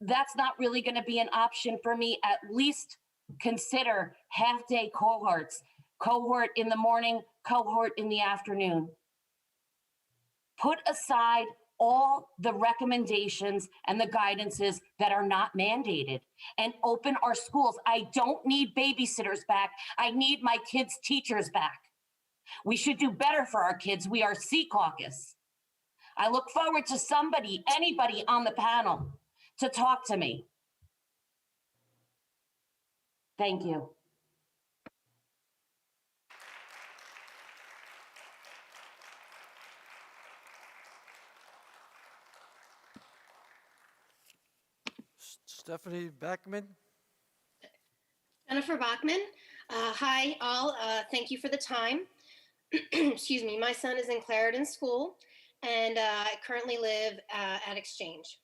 that's not really going to be an option for me. At least consider half-day cohorts, cohort in the morning, cohort in the afternoon. Put aside all the recommendations and the guidances that are not mandated and open our schools. I don't need babysitters back. I need my kids' teachers back. We should do better for our kids. We are C Caucus. I look forward to somebody, anybody on the panel to talk to me. Thank you. Stephanie Beckman. Jennifer Bachman. Hi, all. Thank you for the time. Excuse me. My son is in Clarendon School, and I currently live at Exchange.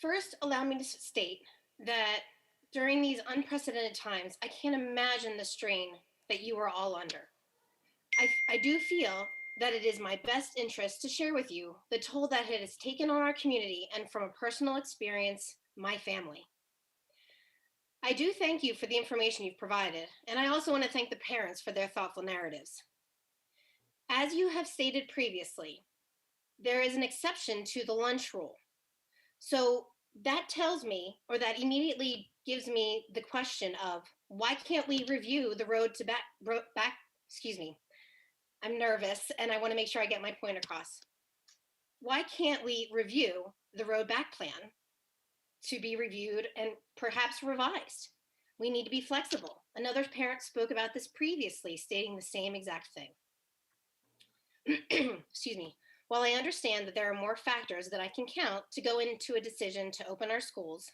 First, allow me to state that during these unprecedented times, I can't imagine the strain that you are all under. I do feel that it is my best interest to share with you the toll that it has taken on our community and, from a personal experience, my family. I do thank you for the information you've provided, and I also want to thank the parents for their thoughtful narratives. As you have stated previously, there is an exception to the lunch rule. So that tells me, or that immediately gives me the question of, why can't we review the road to back, excuse me, I'm nervous and I want to make sure I get my point across. Why can't we review the road back plan to be reviewed and perhaps revised? We need to be flexible. Another parent spoke about this previously, stating the same exact thing. Excuse me. While I understand that there are more factors that I can count to go into a decision to open our schools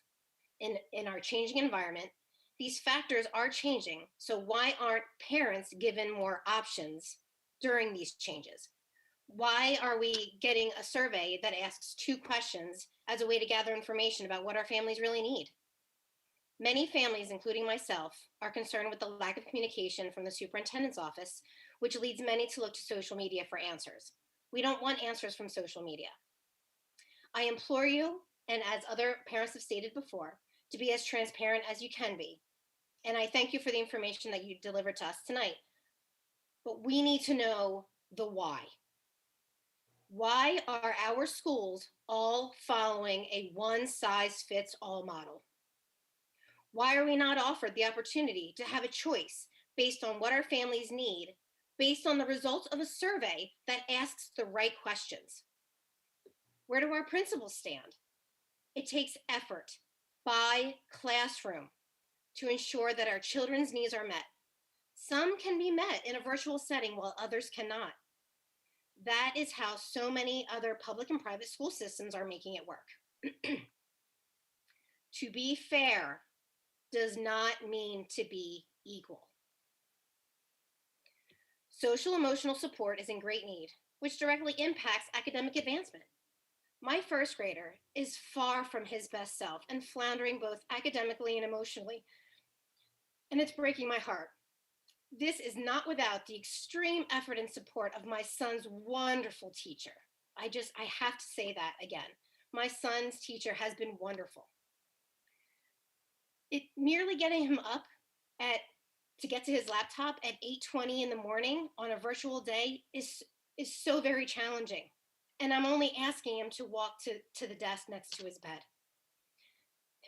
in our changing environment, these factors are changing. So why aren't parents given more options during these changes? Why are we getting a survey that asks 2 questions as a way to gather information about what our families really need? Many families, including myself, are concerned with the lack of communication from the superintendent's office, which leads many to look to social media for answers. We don't want answers from social media. I implore you, and as other parents have stated before, to be as transparent as you can be. And I thank you for the information that you delivered to us tonight. But we need to know the why. Why are our schools all following a one-size-fits-all model? Why are we not offered the opportunity to have a choice based on what our families need, based on the results of a survey that asks the right questions? Where do our principals stand? It takes effort by classroom to ensure that our children's needs are met. Some can be met in a virtual setting while others cannot. That is how so many other public and private school systems are making it work. To be fair does not mean to be equal. Social emotional support is in great need, which directly impacts academic advancement. My first grader is far from his best self and floundering both academically and emotionally, and it's breaking my heart. This is not without the extreme effort and support of my son's wonderful teacher. I have to say that again. My son's teacher has been wonderful. Merely getting him up to get to his laptop at 8:20 in the morning on a virtual day is so very challenging. And I'm only asking him to walk to the desk next to his bed.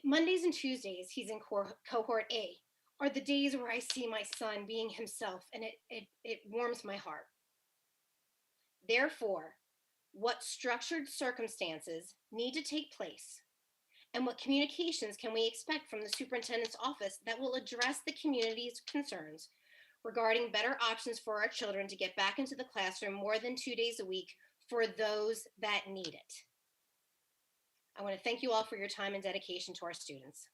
Mondays and Tuesdays, he's in cohort A, are the days where I see my son being himself, and it warms my heart. Therefore, what structured circumstances need to take place, and what communications can we expect from the superintendent's office that will address the community's concerns regarding better options for our children to get back into the classroom more than 2 days a week for those that need it? I want to thank you all for your time and dedication to our students.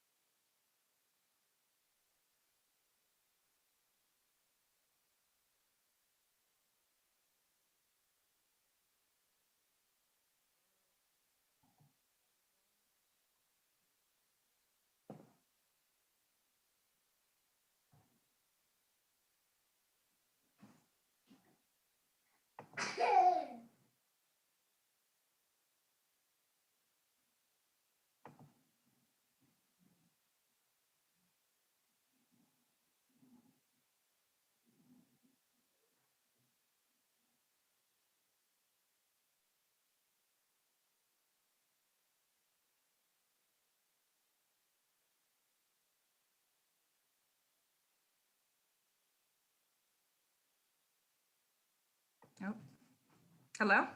Oh. Hello?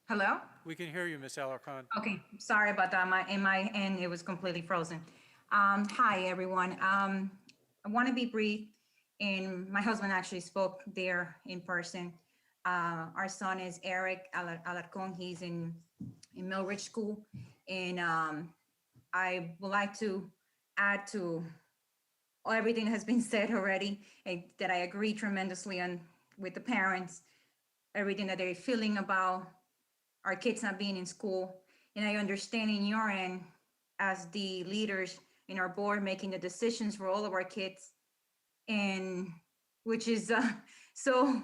Hello? We can hear you, Ms. Alarcon. Okay, sorry about that. In my end, it was completely frozen. Hi, everyone. I want to be brief, and my husband actually spoke there in person. Our son is Eric Alarcon. He's in Mill Ridge School, and I would like to add to everything that has been said already, that I agree tremendously on with the parents, everything that they're feeling about our kids not being in school. And I understand in your end, as the leaders in our board, making the decisions for all of our kids, and which is so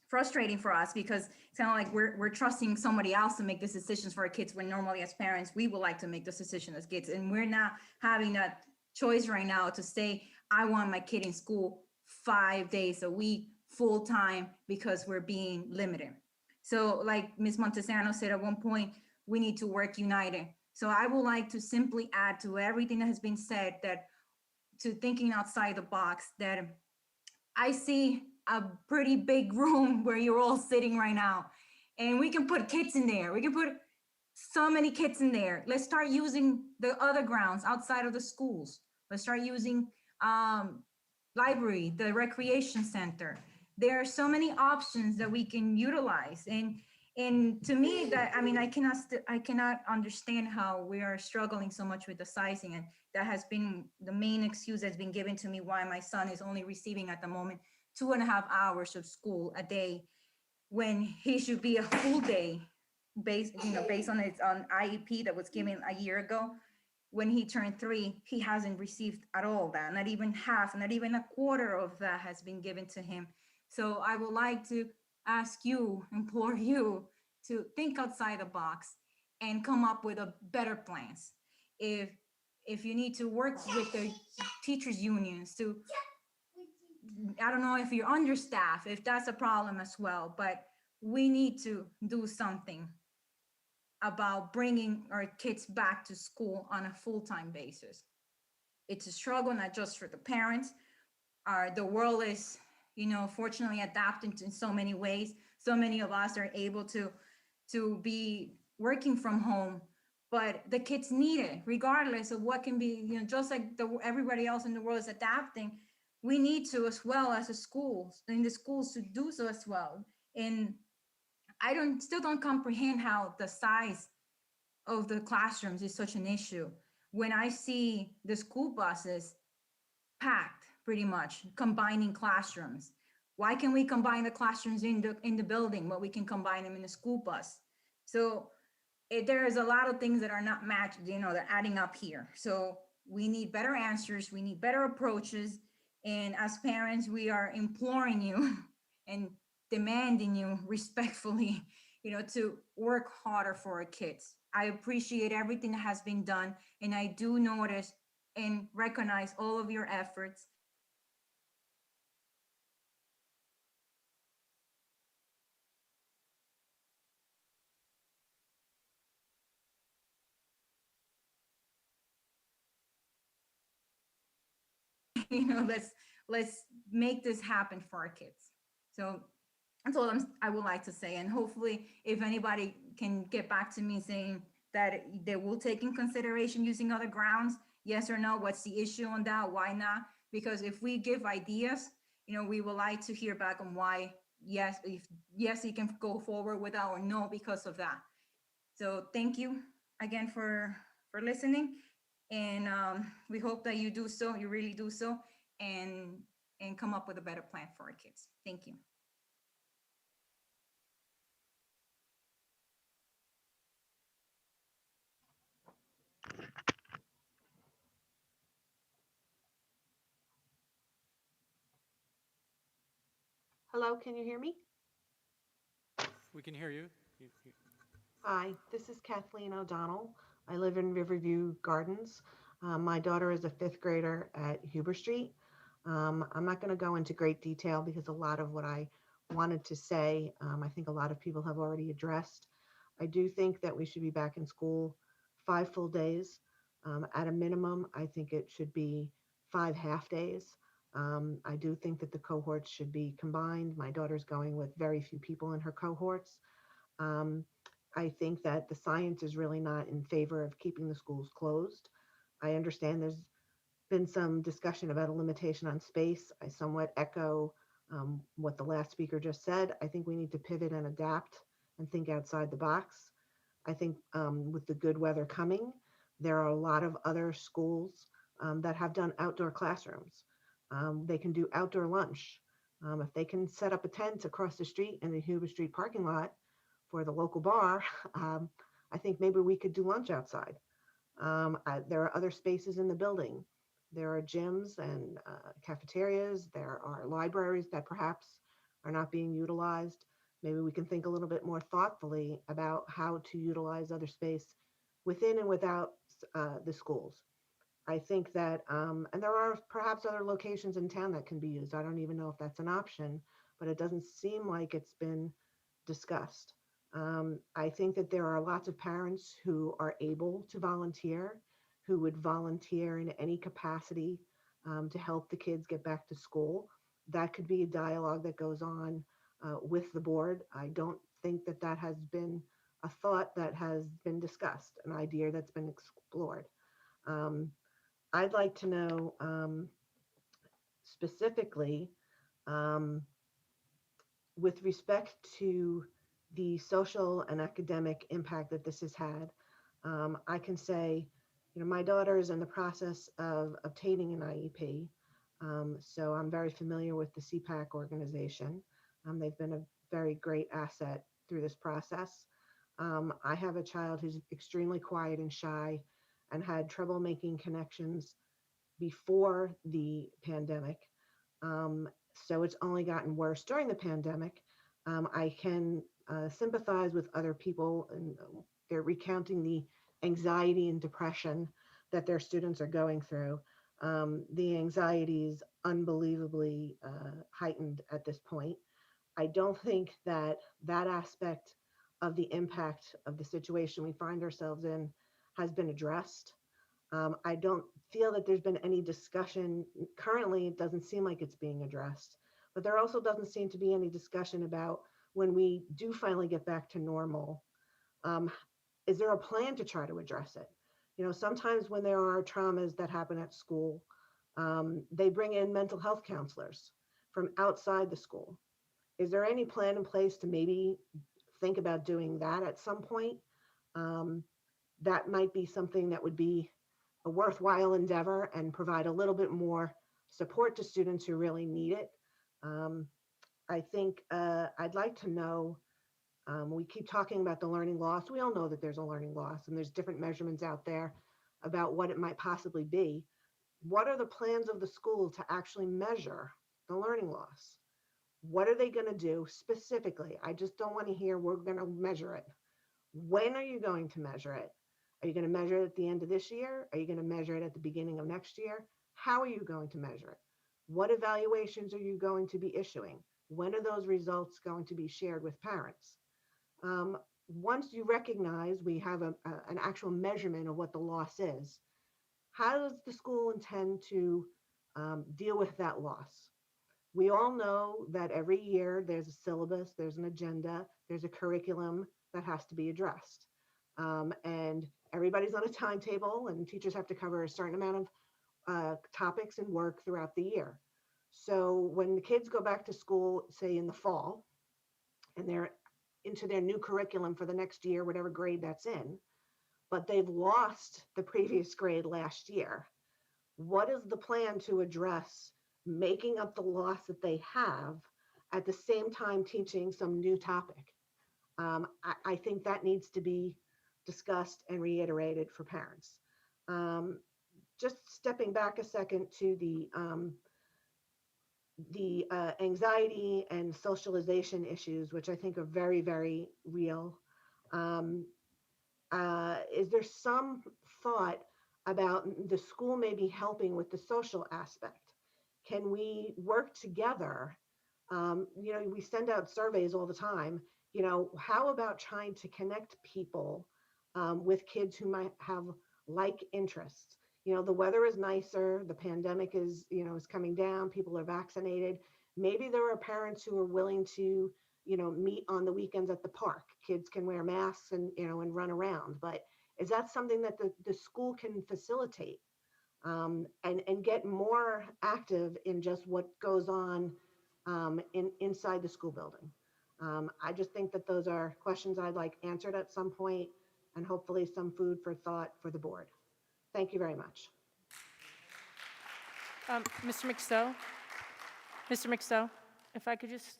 frustrating for us, because it's kind of like we're trusting somebody else to make these decisions for our kids, when normally as parents we would like to make this decision as kids, and we're not having that choice right now to say, I want my kid in school 5 days a week full time, because we're being limited. So like Ms. Montesano said at one point, we need to work united. So I would like to simply add to everything that has been said, that to thinking outside the box, that I see a pretty big room where you're all sitting right now, and we can put kids in there. We can put so many kids in there. Let's start using the other grounds outside of the schools. Let's start using library, the recreation center. There are so many options that we can utilize. And to me, that, I mean, I cannot understand how we are struggling so much with the sizing. And that has been the main excuse that's been given to me, why my son is only receiving at the moment 2.5 hours of school a day, when he should be a full day, based on its IEP that was given a year ago. When he turned 3, he hasn't received at all that, not even half, not even a quarter of that has been given to him. So I would like to ask you, implore you, to think outside the box and come up with a better plans. If you need to work with the teachers unions to, I don't know if you're understaffed, if that's a problem as well, but we need to do something about bringing our kids back to school on a full-time basis. It's a struggle, not just for the parents. The world is, fortunately adapting in so many ways. So many of us are able to be working from home, but the kids need it, regardless of what can be, just like everybody else in the world is adapting. We need to, as well as the schools, to do so as well. And I still don't comprehend how the size of the classrooms is such an issue. When I see the school buses packed, pretty much combining classrooms, why can we combine the classrooms in the building, but we can combine them in the school bus? So there is a lot of things that are not matched, they're adding up here. So we need better answers, we need better approaches. And as parents, we are imploring you and demanding you respectfully, to work harder for our kids. I appreciate everything that has been done, and I do notice and recognize all of your efforts. Let's make this happen for our kids. So that's all I would like to say. And hopefully, if anybody can get back to me saying that they will take in consideration using other grounds, yes or no, what's the issue on that? Why not? Because if we give ideas, we would like to hear back on why, yes, if yes, you can go forward with that, or no, because of that. So thank you again for listening. And we hope that you do so, you really do so, and come up with a better plan for our kids. Thank you. Hello, can you hear me? We can hear you. Hi, this is Kathleen O'Donnell. I live in Riverview Gardens. My daughter is a 5th grader at Huber Street. I'm not going to go into great detail because a lot of what I wanted to say, I think a lot of people have already addressed. I do think that we should be back in school 5 full days. At a minimum, I think it should be 5 half days. I do think that the cohorts should be combined. My daughter's going with very few people in her cohorts. Um, I think that the science is really not in favor of keeping the schools closed. I understand there's been some discussion about a limitation on space. I somewhat echo what the last speaker just said. I think we need to pivot and adapt and think outside the box. I think with the good weather coming, there are a lot of other schools that have done outdoor classrooms. They can do outdoor lunch. If they can set up a tent across the street in the Huber Street parking lot for the local bar, I think maybe we could do lunch outside. There are other spaces in the building. There are gyms and cafeterias. There are libraries that perhaps are not being utilized. Maybe we can think a little bit more thoughtfully about how to utilize other space within and without the schools. I think that, and there are perhaps other locations in town that can be used. I don't even know if that's an option, but it doesn't seem like it's been discussed. I think that there are lots of parents who are able to volunteer, who would volunteer in any capacity to help the kids get back to school. That could be a dialogue that goes on with the board. I don't think that that has been a thought that has been discussed, an idea that's been explored. I'd like to know specifically um, with respect to the social and academic impact that this has had. I can say, my daughter is in the process of obtaining an IEP. So I'm very familiar with the CPAC organization. They've been a very great asset through this process. I have a child who's extremely quiet and shy and had trouble making connections before the pandemic. So it's only gotten worse during the pandemic. I can sympathize with other people, and they're recounting the anxiety and depression that their students are going through. The anxiety is unbelievably heightened at this point. I don't think that that aspect of the impact of the situation we find ourselves in has been addressed. I don't feel that there's been any discussion. Currently, it doesn't seem like it's being addressed, but there also doesn't seem to be any discussion about when we do finally get back to normal. Um, is there a plan to try to address it? Sometimes when there are traumas that happen at school, they bring in mental health counselors from outside the school. Is there any plan in place to maybe think about doing that at some point? That might be something that would be a worthwhile endeavor and provide a little bit more support to students who really need it. I think I'd like to know, we keep talking about the learning loss. We all know that there's a learning loss and there's different measurements out there about what it might possibly be. What are the plans of the school to actually measure the learning loss? What are they going to do specifically? I just don't want to hear we're going to measure it. When are you going to measure it? Are you going to measure it at the end of this year? Are you going to measure it at the beginning of next year? How are you going to measure it? What evaluations are you going to be issuing? When are those results going to be shared with parents? Once you recognize we have an actual measurement of what the loss is, how does the school intend to deal with that loss? We all know that every year there's a syllabus, there's an agenda, there's a curriculum that has to be addressed. And everybody's on a timetable, and teachers have to cover a certain amount of topics and work throughout the year. So when the kids go back to school, say in the fall, and they're into their new curriculum for the next year, whatever grade that's in, but they've lost the previous grade last year, what is the plan to address making up the loss that they have at the same time teaching some new topic? I think that needs to be discussed and reiterated for parents. Just stepping back a second to the anxiety and socialization issues, which I think are very, very real. Is there some thought about the school maybe helping with the social aspect? Can we work together? We send out surveys all the time, how about trying to connect people with kids who might have like interests? The weather is nicer, the pandemic is coming down, people are vaccinated. Maybe there are parents who are willing to, meet on the weekends at the park. Kids can wear masks and run around. But is that something that the school can facilitate? And get more active in just what goes on inside the school building. I just think that those are questions I'd like answered at some point, and hopefully some food for thought for the board. Thank you very much. Mr. McStowe? Mr. McStowe, if I could just,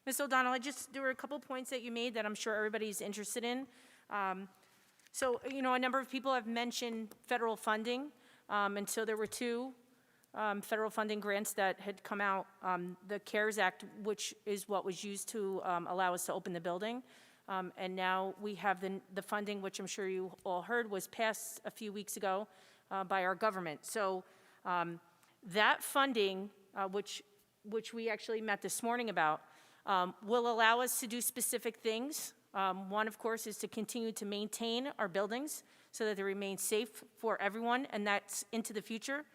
Ms. O'Donnell, there were a couple points that you made that I'm sure everybody's interested in. So, a number of people have mentioned federal funding, and so there were two federal funding grants that had come out, the CARES Act, which is what was used to allow us to open the building. And now we have the funding, which I'm sure you all heard was passed a few weeks ago by our government. So that funding, which we actually met this morning about, will allow us to do specific things. One, of course, is to continue to maintain our buildings so that they remain safe for everyone, and that's into the future.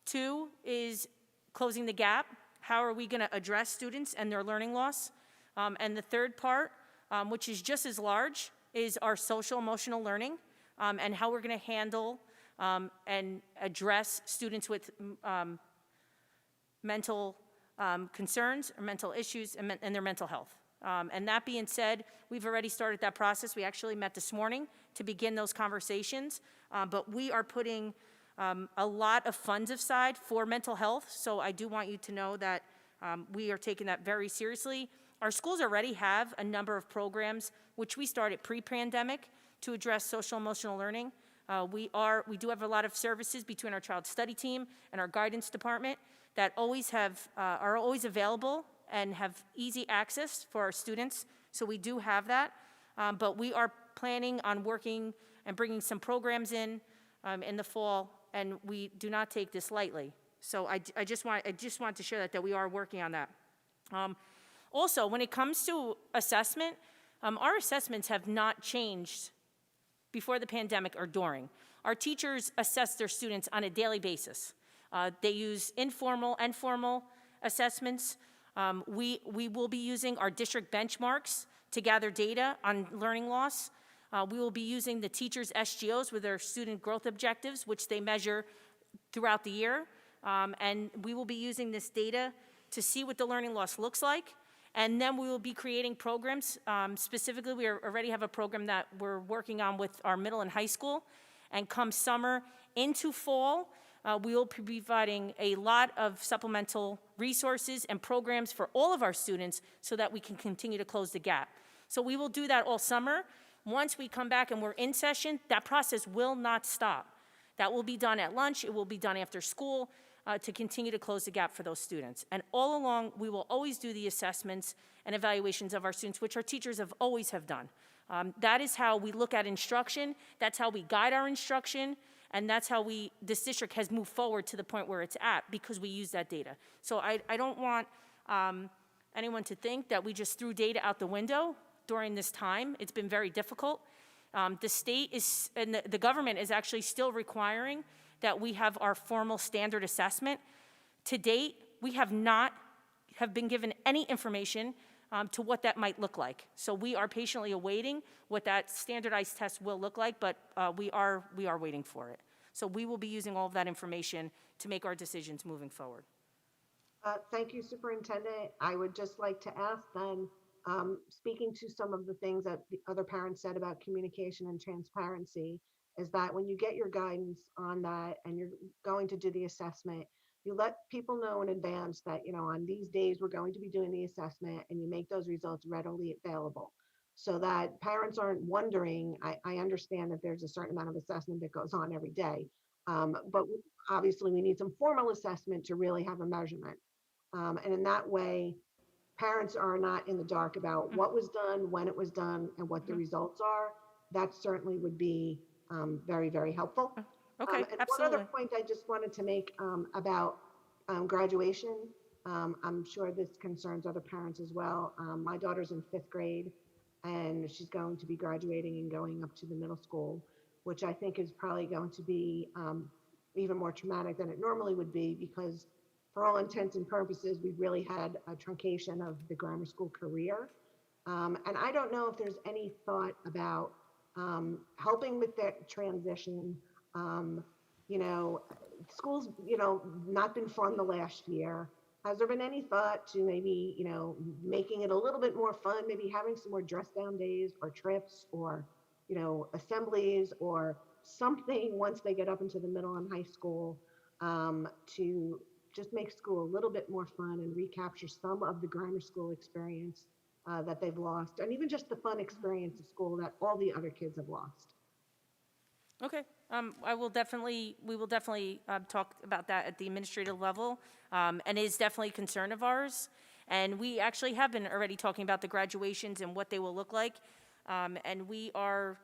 Two is closing the gap. How are we going to address students and their learning loss? And the third part, which is just as large, is our social emotional learning and how we're going to handle and address students with mental concerns or mental issues and their mental health. And that being said, we've already started that process. We actually met this morning to begin those conversations, but we are putting a lot of funds aside for mental health, so I do want you to know that we are taking that very seriously. Our schools already have a number of programs which we started pre-pandemic to address social emotional learning. We do have a lot of services between our child study team and our guidance department that are always available and have easy access for our students. So we do have that, but we are planning on working and bringing some programs in the fall, and we do not take this lightly. So I just want to share that we are working on that. Also, when it comes to assessment, our assessments have not changed before the pandemic or during. Our teachers assess their students on a daily basis. They use informal and formal assessments. We will be using our district benchmarks to gather data on learning loss. We will be using the teachers' SGOs with their student growth objectives, which they measure throughout the year. And we will be using this data to see what the learning loss looks like. And then we will be creating programs. Specifically, we already have a program that we're working on with our middle and high school. And come summer into fall, we will be providing a lot of supplemental resources and programs for all of our students so that we can continue to close the gap. So we will do that all summer. Once we come back and we're in session, that process will not stop. That will be done at lunch. It will be done after school to continue to close the gap for those students. And all along, we will always do the assessments and evaluations of our students, which our teachers always have done. That is how we look at instruction. That's how we guide our instruction. And that's how this district has moved forward to the point where it's at, because we use that data. So I don't want anyone to think that we just threw data out the window during this time. It's been very difficult. The state and the government is actually still requiring that we have our formal standard assessment. To date, we have not been given any information to what that might look like. So we are patiently awaiting what that standardized test will look like, but we are waiting for it. So we will be using all of that information to make our decisions moving forward. Thank you, Superintendent. I would just like to ask then, speaking to some of the things that the other parents said about communication and transparency, is that when you get your guidance on that and you're going to do the assessment, you let people know in advance that, on these days we're going to be doing the assessment, and you make those results readily available so that parents aren't wondering. I understand that there's a certain amount of assessment that goes on every day, but obviously we need some formal assessment to really have a measurement. And in that way, parents are not in the dark about what was done, when it was done, and what the results are. That certainly would be very, very helpful. Okay, and absolutely. one other point I just wanted to make about graduation. I'm sure this concerns other parents as well. My daughter's in 5th grade, and she's going to be graduating and going up to the middle school, which I think is probably going to be even more traumatic than it normally would be, because for all intents and purposes, we've really had a truncation of the grammar school career. And I don't know if there's any thought about helping with that transition. You know, school's, not been fun the last year. Has there been any thought to maybe, making it a little bit more fun, maybe having some more dress down days or trips or, assemblies or something once they get up into the middle and high school, to just make school a little bit more fun and recapture some of the grammar school experience that they've lost, and even just the fun experience of school that all the other kids have lost. Okay, we will definitely talk about that at the administrative level, and it is definitely a concern of ours. And we actually have been already talking about the graduations and what they will look like, and we are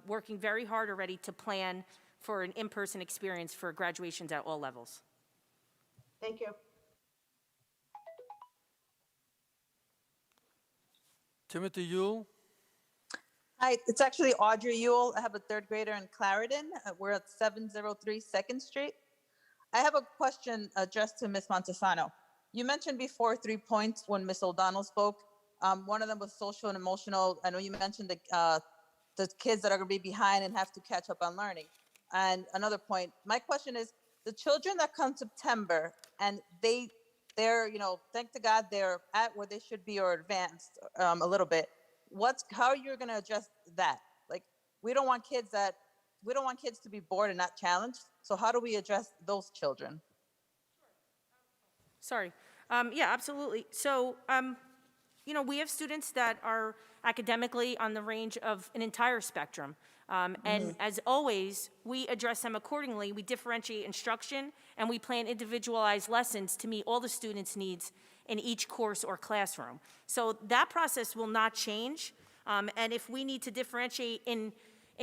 working very hard already to plan for an in-person experience for graduations at all levels. Thank you. Timothy Yule. Hi, it's actually Audrey Ewell. I have a 3rd grader in Clarendon. We're at 703 2nd Street. I have a question addressed to Ms. Montesano. You mentioned before 3 points when Ms. O'Donnell spoke. One of them was social and emotional. I know you mentioned the kids that are going to be behind and have to catch up on learning. And another point, my question is, the children that come September and they're, thank to God, they're at where they should be or advanced a little bit. How are you going to address that? Like, we don't want kids to be bored and not challenged. So how do we address those children? Sorry. Yeah, absolutely. So, we have students that are academically on the range of an entire spectrum. And as always, we address them accordingly. We differentiate instruction, and we plan individualized lessons to meet all the students' needs in each course or classroom. So that process will not change. And if we need to differentiate in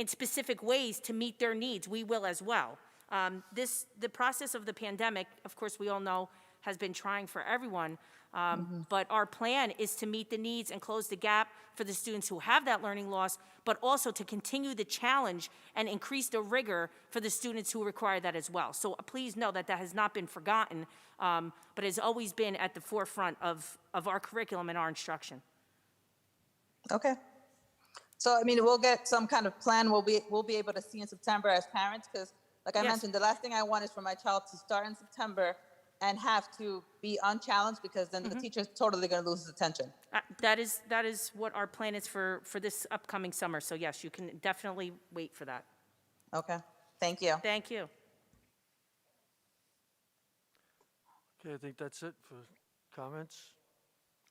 specific ways to meet their needs, we will as well. The process of the pandemic, of course, we all know, has been trying for everyone. But our plan is to meet the needs and close the gap for the students who have that learning loss, but also to continue the challenge and increase the rigor for the students who require that as well. So please know that that has not been forgotten, but has always been at the forefront of our curriculum and our instruction. Okay. So, I mean, we'll get some kind of plan we'll be able to see in September as parents, because like I mentioned, the last thing I want is for my child to start in September and have to be unchallenged, because then the teacher's totally going to lose his attention. That is what our plan is for this upcoming summer. So yes, you can definitely wait for that. Okay, thank you. Thank you. Okay, I think that's it for comments.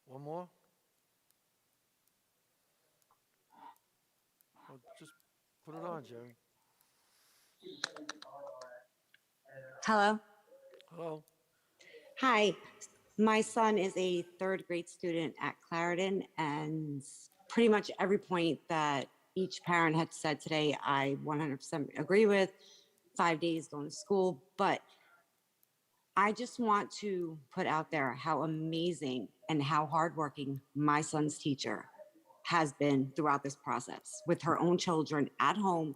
One more? Well, just put it on, Jerry. Hello. Hello. Hi. My son is a 3rd grade student at Clarendon, and pretty much every point that each parent had said today, I 100% agree with. 5 days going to school, but I just want to put out there how amazing and how hardworking my son's teacher has been throughout this process with her own children at home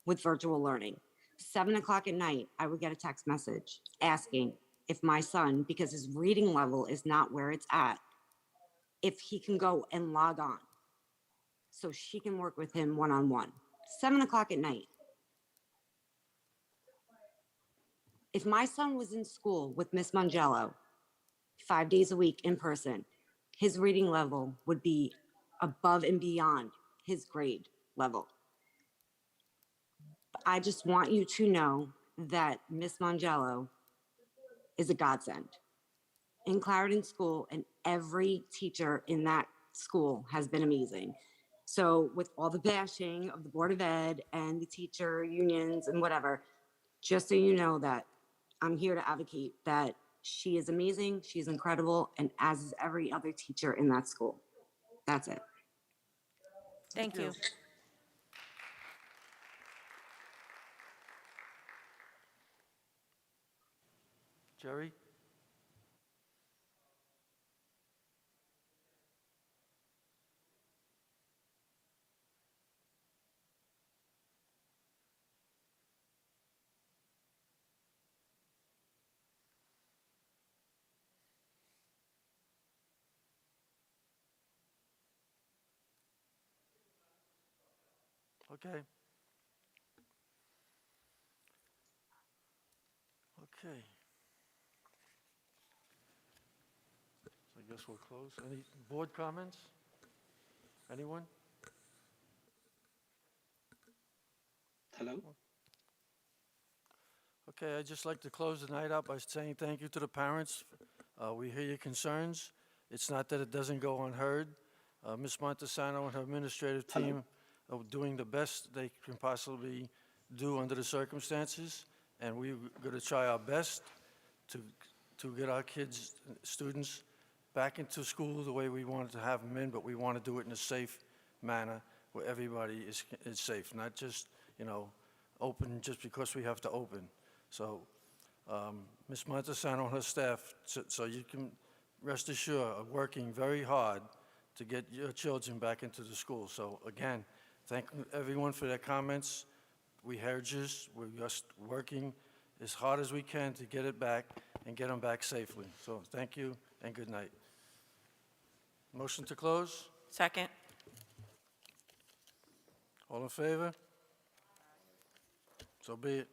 with virtual learning. 7 o'clock at night, I would get a text message asking if my son, because his reading level is not where it's at, if he can go and log on so she can work with him one-on-one. 7 o'clock at night. If my son was in school with Miss Mangello 5 days a week in person, his reading level would be above and beyond his grade level. I just want you to know that Miss Mangello is a godsend in Clarendon School, and every teacher in that school has been amazing. So with all the bashing of the Board of Ed and the teacher unions and whatever, just so you know that I'm here to advocate that she is amazing, she's incredible, and as is every other teacher in that school. That's it. Thank you. Jerry? Okay. Okay. So I guess we'll close. Any board comments? Anyone? Hello? Okay, I'd just like to close the night out by saying thank you to the parents. We hear your concerns. It's not that it doesn't go unheard. Ms. Montesano and her administrative team are doing the best they can possibly do under the circumstances, and we're going to try our best to get our kids, students, back into school the way we wanted to have them in, but we want to do it in a safe manner where everybody is safe, not just, open just because we have to open. So Ms. Montesano and her staff, so you can rest assured, are working very hard to get your children back into the school. So again, thank everyone for their comments. We heard you. We're just working as hard as we can to get it back and get them back safely. So thank you and good night. Motion to close? Second. All in favor? So be it.